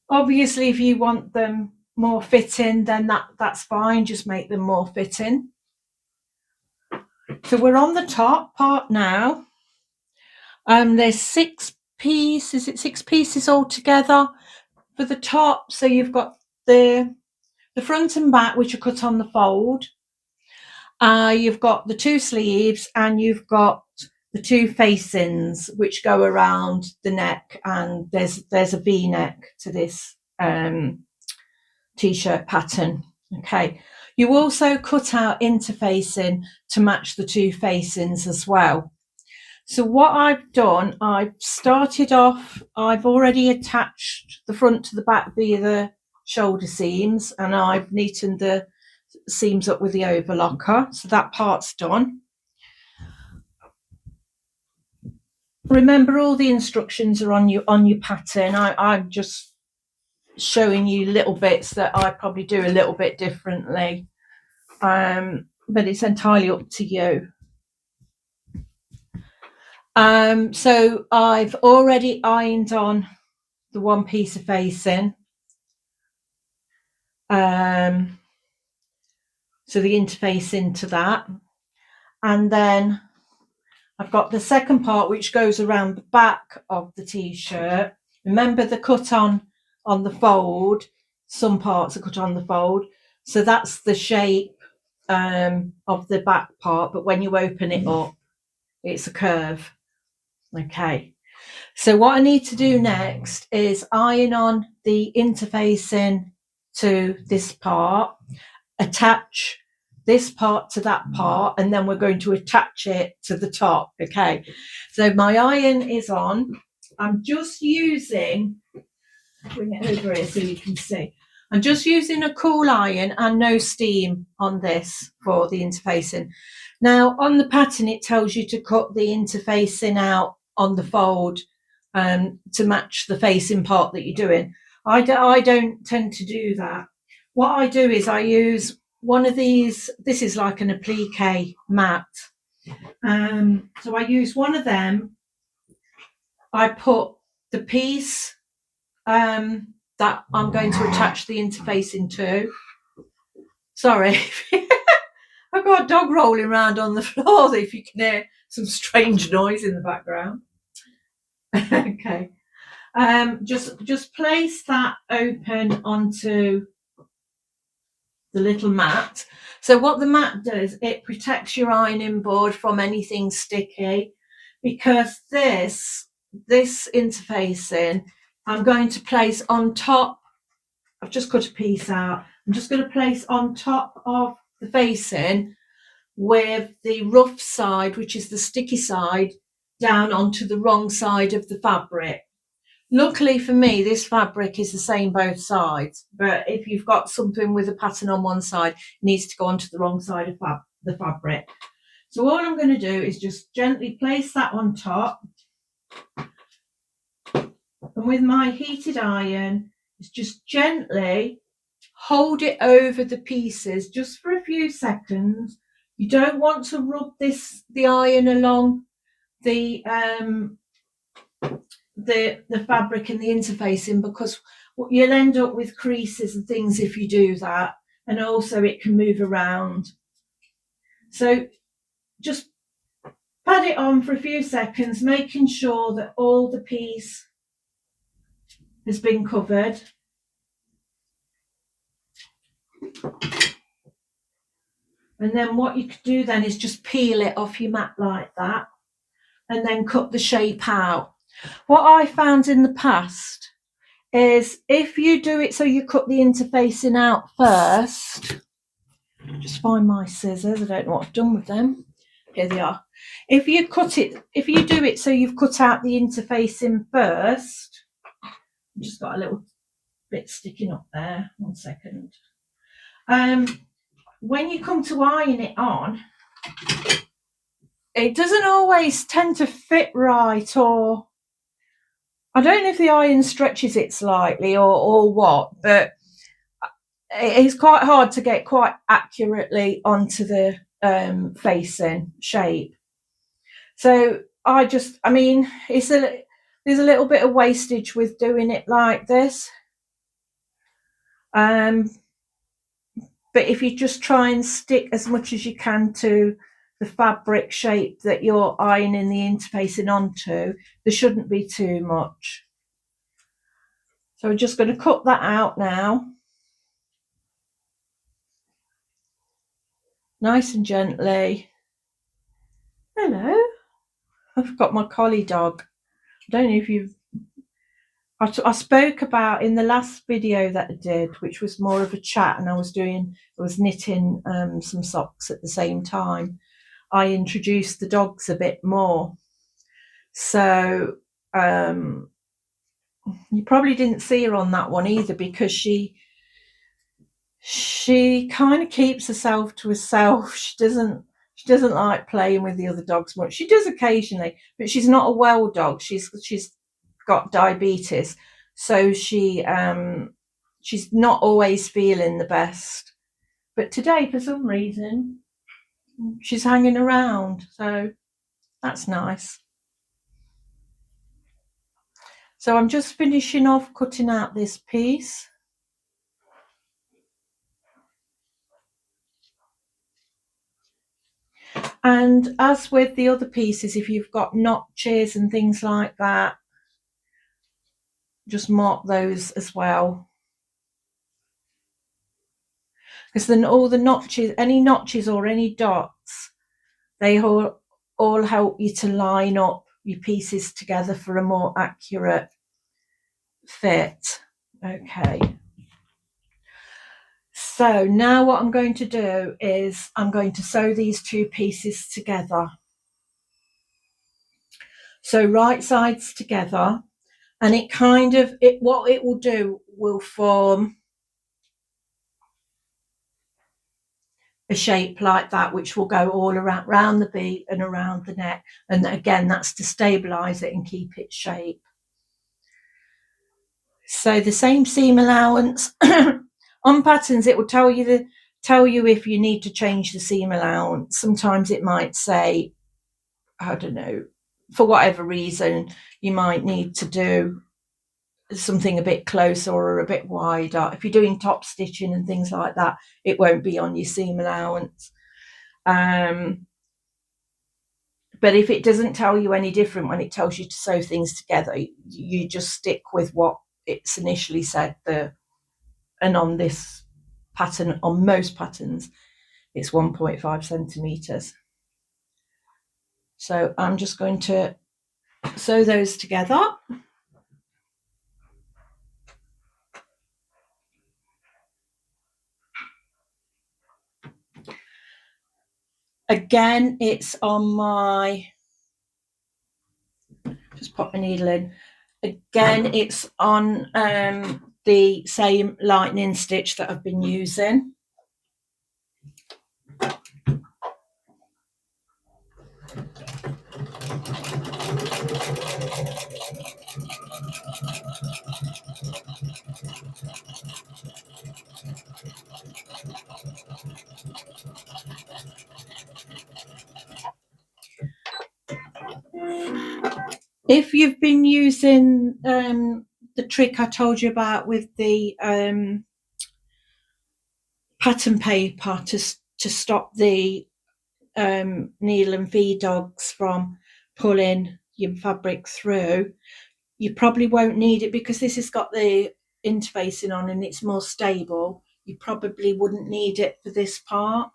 Obviously, if you want them more fitting, then that's fine, just make them more fitting. So we're on the top part now. There's 6 pieces all together for the top. So you've got the front and back, which are cut on the fold. You've got the 2 sleeves, and you've got the 2 facings which go around the neck, and there's a V-neck to this t-shirt pattern. Okay, you also cut out interfacing to match the 2 facings as well. So what I've done, I've started off, I've already attached the front to the back via the shoulder seams, and I've neatened the seams up with the overlocker, so that part's done. Remember, all the instructions are on your pattern. I'm just showing you little bits that I probably do a little bit differently, but it's entirely up to you. So I've already ironed on the 1 piece of facing, so the interface into that, and then I've got the second part which goes around the back of the t-shirt. Remember the cut on the fold, some parts are cut on the fold, so that's the shape of the back part, but when you open it up it's a curve. Okay, so what I need to do next is iron on the interfacing to this part, attach this part to that part, and then we're going to attach it to the top. Okay, so my iron is on. I'm just using, bring it over here so you can see, I'm just using a cool iron and no steam on this for the interfacing. Now on the pattern it tells you to cut the interfacing out on the fold to match the facing part that you're doing. I don't tend to do that. What I do is I use one of these, this is like an applique mat, so I use one of them. I put the piece that I'm going to attach the interfacing to. Sorry, I've got a dog rolling around on the floor, if you can hear some strange noise in the background. Okay, just place that open onto the little mat. So what the mat does, it protects your ironing board from anything sticky, because this interfacing I'm going to place on top. I've just cut a piece out. I'm just going to place on top of the facing with the rough side, which is the sticky side, down onto the wrong side of the fabric. Luckily for me, this fabric is the same both sides, but if you've got something with a pattern on one side, it needs to go onto the wrong side of the fabric. So all I'm going to do is just gently place that on top, and with my heated iron, is just gently hold it over the pieces just for a few seconds. You don't want to rub the iron along the fabric and the interfacing, because you'll end up with creases and things if you do that, and also it can move around. So just pat it on for a few seconds, making sure that all the piece has been covered. And then what you could do then is just peel it off your mat like that, and then cut the shape out. What I found in the past is if you do it so you cut the interfacing out first, just find my scissors, I don't know what I've done with them. Here they are. If you do it so you've cut out the interfacing first, I've just got a little bit sticking up there, 1 second. When you come to iron it on, it doesn't always tend to fit right, or I don't know if the iron stretches it slightly or what, but it's quite hard to get quite accurately onto the facing shape. So I mean, there's a little bit of wastage with doing it like this. But if you just try and stick as much as you can to the fabric shape that you're ironing the interfacing onto, there shouldn't be too much. So we're just going to cut that out now. Nice and gently. Hello. I've got my collie dog. I don't know if you've... I spoke about in the last video that I did, which was more of a chat, and I was knitting some socks at the same time. I introduced the dogs a bit more. So you probably didn't see her on that one either, because she kind of keeps herself to herself. She doesn't like playing with the other dogs much. She does occasionally, but she's not a well dog. She's got diabetes, so she's not always feeling the best. But today, for some reason, she's hanging around, so that's nice. So I'm just finishing off cutting out this piece. And as with the other pieces, if you've got notches and things like that, just mark those as well. Because then all the notches, any notches or any dots, they all help you to line up your pieces together for a more accurate fit. Okay. So now what I'm going to do is I'm going to sew these two pieces together. So right sides together, and what it will do will form a shape like that, which will go all around the V and around the neck. And again, that's to stabilize it and keep its shape. So the same seam allowance on patterns, it will tell you if you need to change the seam allowance. Sometimes it might say, I don't know, for whatever reason, you might need to do something a bit closer or a bit wider. If you're doing top stitching and things like that, it won't be on your seam allowance. But if it doesn't tell you any different when it tells you to sew things together, you just stick with what it's initially said there. And on this pattern, on most patterns, it's 1.5 centimeters. So I'm just going to sew those together. Again, it's on my, just pop my needle in. Again, it's on the same lightning stitch that I've been using. If you've been using the trick I told you about with the pattern paper to stop the needle and V dogs from pulling your fabric through, you probably won't need it, because this has got the interfacing on and it's more stable. You probably wouldn't need it for this part.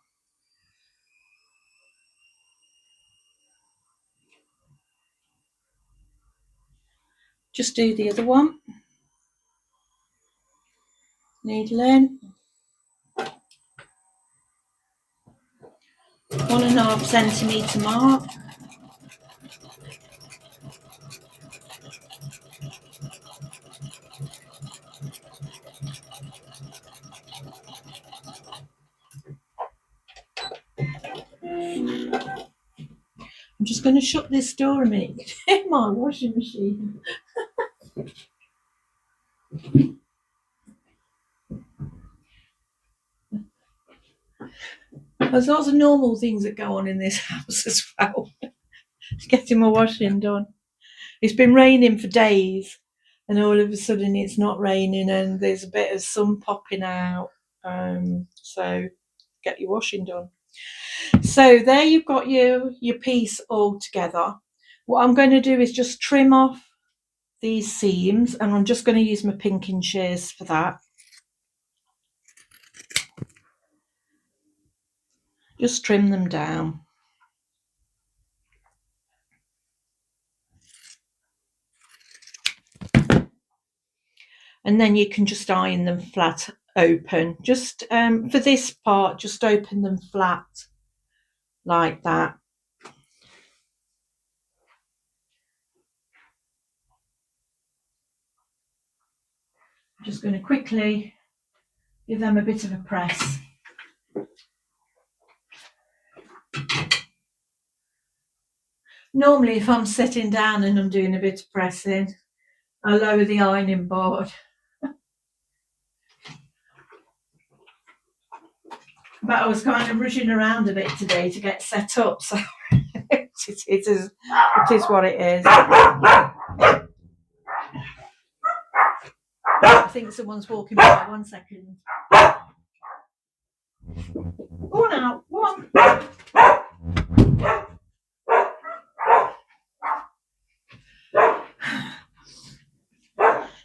Just do the other one. Needle in. 1.5 centimetre mark. I'm just going to shut this door a minute. My washing machine. There's lots of normal things that go on in this house as well. Getting my washing done. It's been raining for days, and all of a sudden it's not raining, and there's a bit of sun popping out. So get your washing done. So there you've got your piece all together. What I'm going to do is just trim off these seams, and I'm just going to use my pinking shears for that. Just trim them down. And then you can just iron them flat open. Just for this part, just open them flat like that. I'm just going to quickly give them a bit of a press. Normally, if I'm sitting down and I'm doing a bit of pressing, I lower the ironing board. But I was kind of rushing around a bit today to get set up, so it is what it is. I think someone's walking by. 1 second. Go on out. Go on.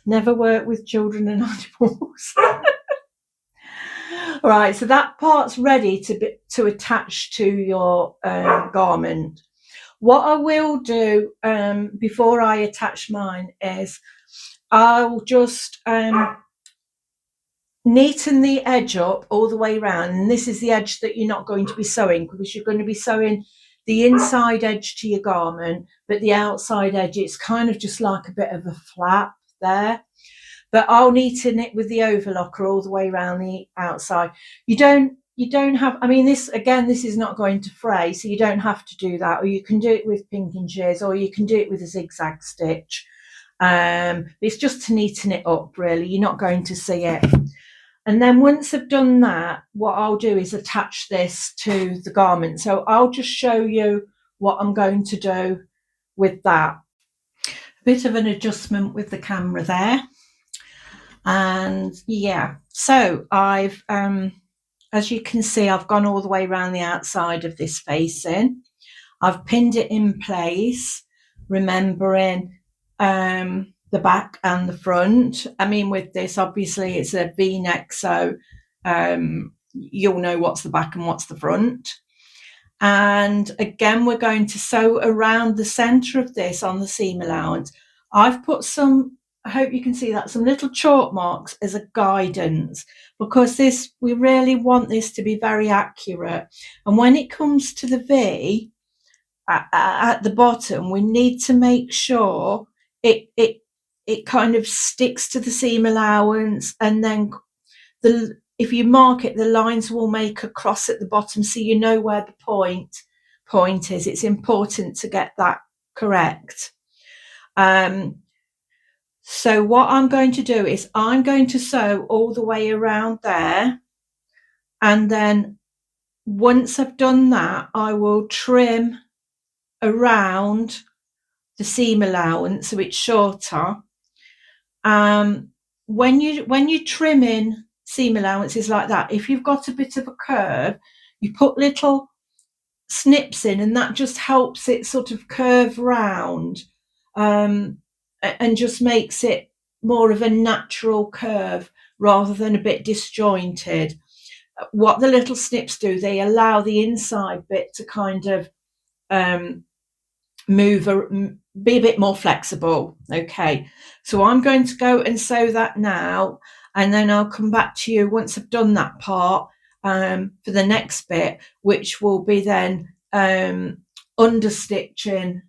Never work with children and animals. Right, so that part's ready to attach to your garment. What I will do before I attach mine is I'll just neaten the edge up all the way around. And this is the edge that you're not going to be sewing, because you're going to be sewing the inside edge to your garment, but the outside edge, it's kind of just like a bit of a flap there. But I'll neaten it with the overlocker all the way around the outside. You don't have, I mean, this is not going to fray, so you don't have to do that. Or you can do it with pinking shears, or you can do it with a zigzag stitch. It's just to neaten it up, really. You're not going to see it. And then once I've done that, what I'll do is attach this to the garment. So I'll just show you what I'm going to do with that. A bit of an adjustment with the camera there. And yeah, so I've, as you can see, I've gone all the way around the outside of this facing. I've pinned it in place, remembering the back and the front. I mean, with this, obviously, it's a V-neck, so you'll know what's the back and what's the front. And again, we're going to sew around the centre of this on the seam allowance. I've put some, I hope you can see that, some little chalk marks as a guidance, because we really want this to be very accurate. And when it comes to the V at the bottom, we need to make sure it kind of sticks to the seam allowance, and then if you mark it, the lines will make a cross at the bottom, so you know where the point is. It's important to get that correct. So what I'm going to do is I'm going to sew all the way around there, and then once I've done that, I will trim around the seam allowance so it's shorter. When you're trimming seam allowances like that, if you've got a bit of a curve, you put little snips in, and that just helps it sort of curve round, and just makes it more of a natural curve rather than a bit disjointed. What the little snips do, they allow the inside bit to kind of move, be a bit more flexible. Okay, so I'm going to go and sew that now, and then I'll come back to you once I've done that part for the next bit, which will be then understitching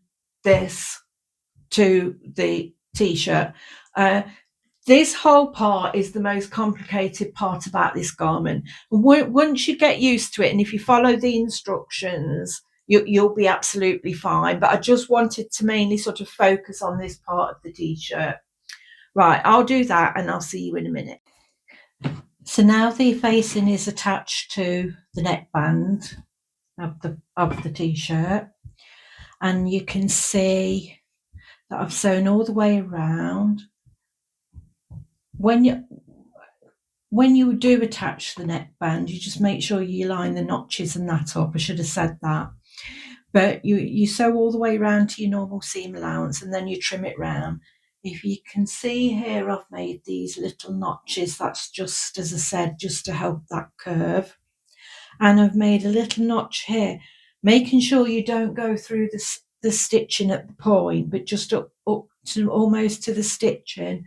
this to the t-shirt. This whole part is the most complicated part about this garment. Once you get used to it, and if you follow the instructions, you'll be absolutely fine. But I just wanted to mainly sort of focus on this part of the t-shirt. Right, I'll do that, and I'll see you in a minute. So now the facing is attached to the neckband of the t-shirt, and you can see that I've sewn all the way around. When you do attach the neckband, you just make sure you line the notches and that up. I should have said that. But you sew all the way around to your normal seam allowance, and then you trim it round. If you can see here, I've made these little notches. That's just, as I said, just to help that curve. And I've made a little notch here, making sure you don't go through the stitching at the point, but just up to almost to the stitching,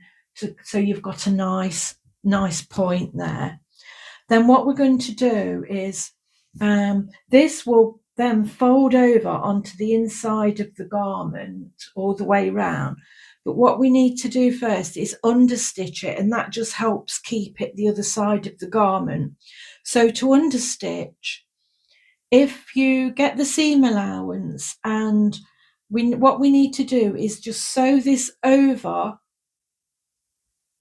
so you've got a nice point there. Then what we're going to do is this will then fold over onto the inside of the garment all the way round. But what we need to do first is understitch it, and that just helps keep it the other side of the garment. So to understitch, if you get the seam allowance, and what we need to do is just sew this over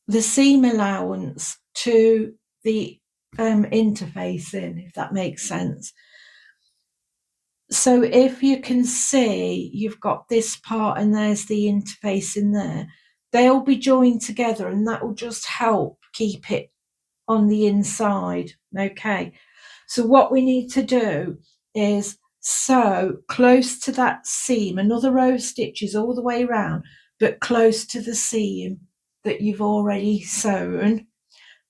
the seam allowance to the interfacing, if that makes sense. So if you can see, you've got this part and there's the interface in there. They'll be joined together, and that will just help keep it on the inside. Okay, so what we need to do is sew close to that seam, another row of stitches all the way around, but close to the seam that you've already sewn,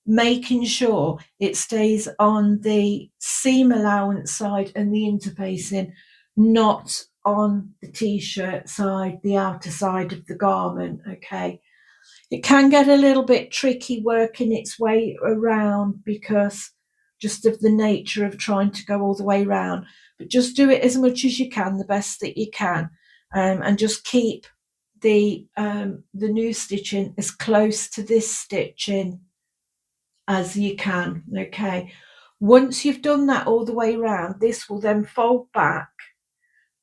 making sure it stays on the seam allowance side and the interfacing, not on the t-shirt side, the outer side of the garment. Okay, it can get a little bit tricky working its way around because just of the nature of trying to go all the way around, but just do it as much as you can, the best that you can, and just keep the new stitching as close to this stitching as you can. Okay, once you've done that all the way around, this will then fold back,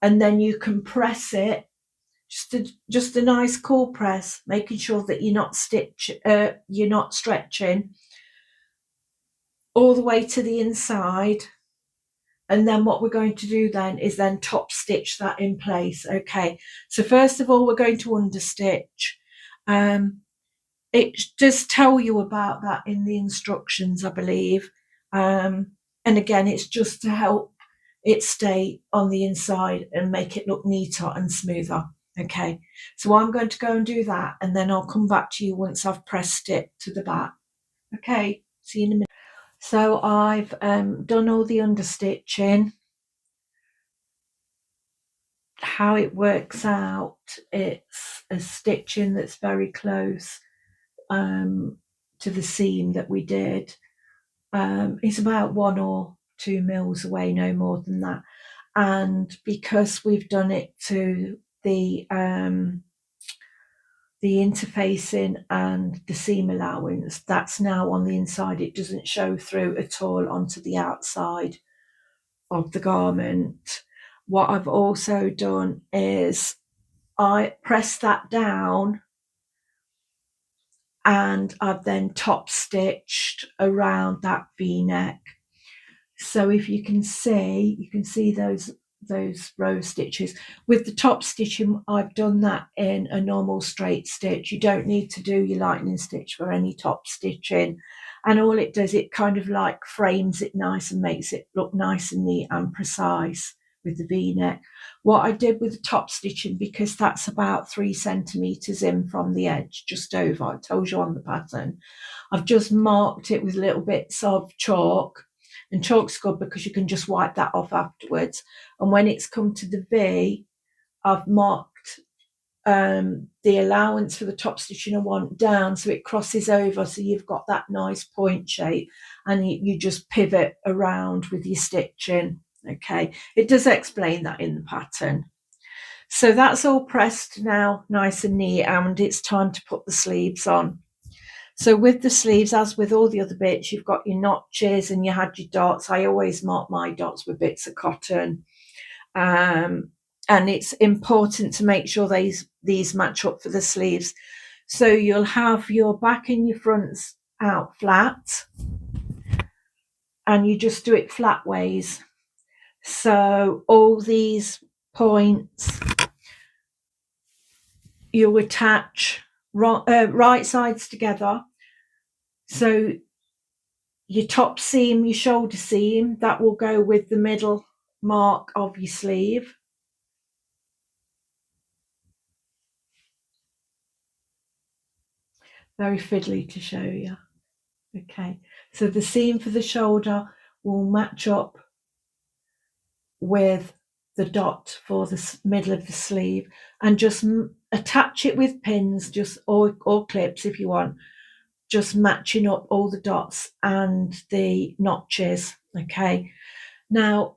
and then you can press it, just a nice cool press, making sure that you're not stretching all the way to the inside. And then what we're going to do then is then top stitch that in place. Okay, so first of all, we're going to understitch. It does tell you about that in the instructions, I believe. And again, it's just to help it stay on the inside and make it look neater and smoother. Okay, so I'm going to go and do that, and then I'll come back to you once I've pressed it to the back. Okay, see you in a minute. So I've done all the understitching. How it works out, it's a stitching that's very close to the seam that we did. It's about 1 or 2 mils away, no more than that. And because we've done it to the interfacing and the seam allowance, that's now on the inside. It doesn't show through at all onto the outside of the garment. What I've also done is I press that down, and I've then top stitched around that V-neck. So if you can see those row stitches. With the top stitching, I've done that in a normal straight stitch. You don't need to do your lightning stitch for any top stitching. And all it does, it kind of like frames it nice and makes it look nice and neat and precise with the V-neck. What I did with the top stitching, because that's about 3 centimeters in from the edge, just over, it tells you on the pattern, I've just marked it with little bits of chalk. And chalk's good because you can just wipe that off afterwards. And when it's come to the V, I've marked the allowance for the top stitching I want down, so it crosses over, so you've got that nice point shape, and you just pivot around with your stitching. Okay, it does explain that in the pattern. So that's all pressed now, nice and neat, and it's time to put the sleeves on. So with the sleeves, as with all the other bits, you've got your notches and you had your dots. I always mark my dots with bits of cotton. And it's important to make sure these match up for the sleeves. So you'll have your back and your fronts out flat. and you just do it flat ways. So all these points you attach right sides together. So your top seam, your shoulder seam, that will go with the middle mark of your sleeve. Very fiddly to show you. Okay, so the seam for the shoulder will match up with the dot for the middle of the sleeve, and just attach it with pins, just or clips if you want, just matching up all the dots and the notches. Okay, now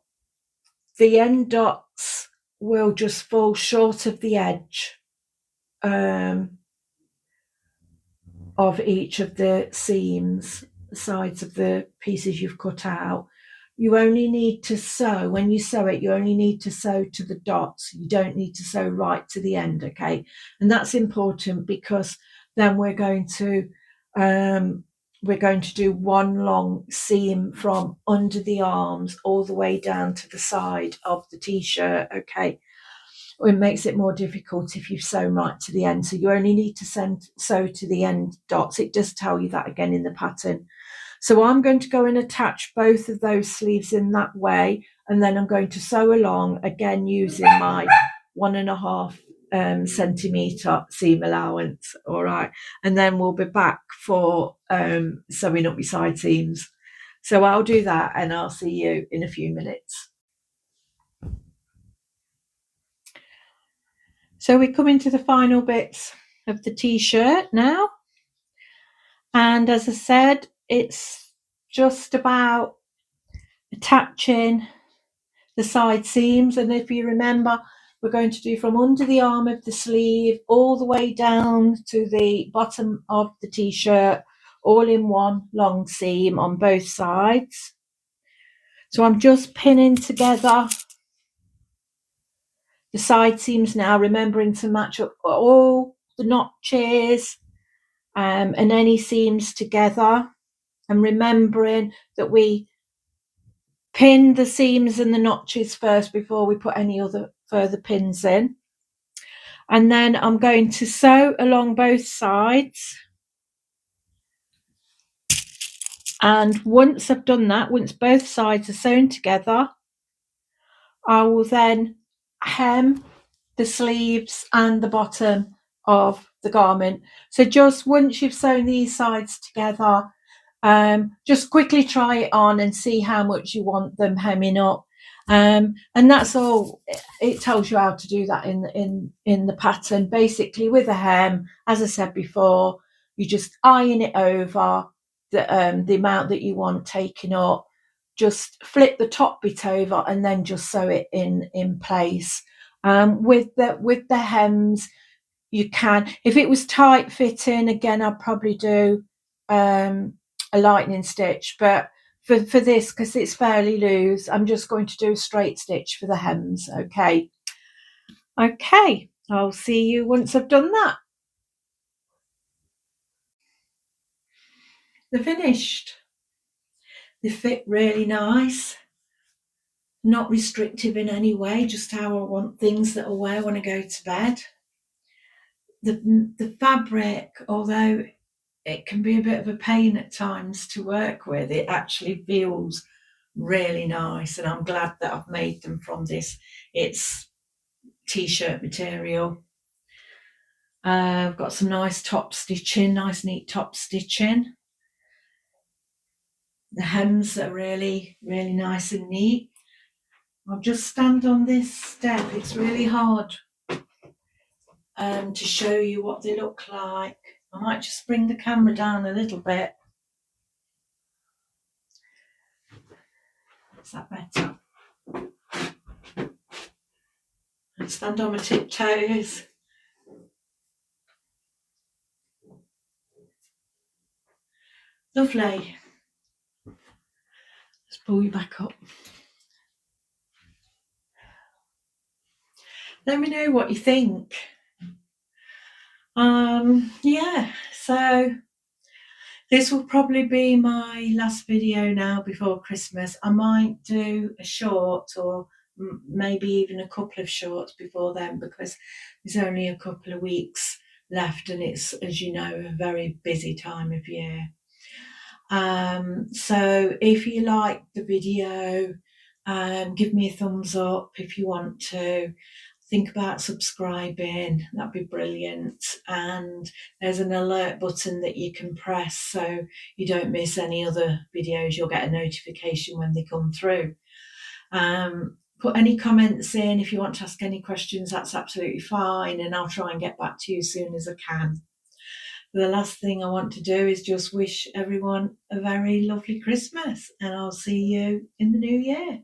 the end dots will just fall short of the edge of each of the seams, sides of the pieces you've cut out. You only need to sew, when you sew it, you only need to sew to the dots. You don't need to sew right to the end, okay? And that's important because then we're going to do one long seam from under the arms all the way down to the side of the t-shirt, okay? It makes it more difficult if you've sewn right to the end. So you only need to sew to the end dots. It does tell you that again in the pattern. So I'm going to go and attach both of those sleeves in that way, and then I'm going to sew along again using my 1.5 centimetre seam allowance. All right, and then we'll be back for sewing up my side seams. So I'll do that and I'll see you in a few minutes. So we're coming to the final bits of the t-shirt now. And as I said, it's just about attaching the side seams. And if you remember, we're going to do from under the arm of the sleeve all the way down to the bottom of the t-shirt, all in one long seam on both sides. So I'm just pinning together the side seams now, remembering to match up all the notches and any seams together, and remembering that we pin the seams and the notches first before we put any other further pins in. And then I'm going to sew along both sides. And once I've done that, once both sides are sewn together, I will then hem the sleeves and the bottom of the garment. So just once you've sewn these sides together, just quickly try it on and see how much you want them hemming up. And that's all. It tells you how to do that in the pattern. Basically, with a hem, as I said before, you just iron it over the amount that you want taking up. Just flip the top bit over and then just sew it in place. With the hems, you can. If it was tight fitting, again, I'd probably do a lightning stitch, but for this, because it's fairly loose, I'm just going to do a straight stitch for the hems. Okay, I'll see you once I've done that. They're finished. They fit really nice, not restrictive in any way, just how I want things that I'll wear when I go to bed. The fabric, although it can be a bit of a pain at times to work with, it actually feels really nice, and I'm glad that I've made them from this. It's t-shirt material. I've got some nice top stitching, nice neat top stitching. The hems are really, really nice and neat. I'll just stand on this step. It's really hard to show you what they look like. I might just bring the camera down a little bit. Is that better? And stand on my tiptoes. Lovely. Let's pull you back up. Let me know what you think. Yeah, so This will probably be my last video now before Christmas. I might do a short or maybe even a couple of shorts before then, because there's only a couple of weeks left and it's, as you know, a very busy time of year. So if you like the video, give me a thumbs up if you want to. Think about subscribing, that'd be brilliant. And there's an alert button that you can press so you don't miss any other videos. You'll get a notification when they come through. Put any comments in. If you want to ask any questions, that's absolutely fine, and I'll try and get back to you as soon as I can. The last thing I want to do is just wish everyone a very lovely Christmas, and I'll see you in the new year.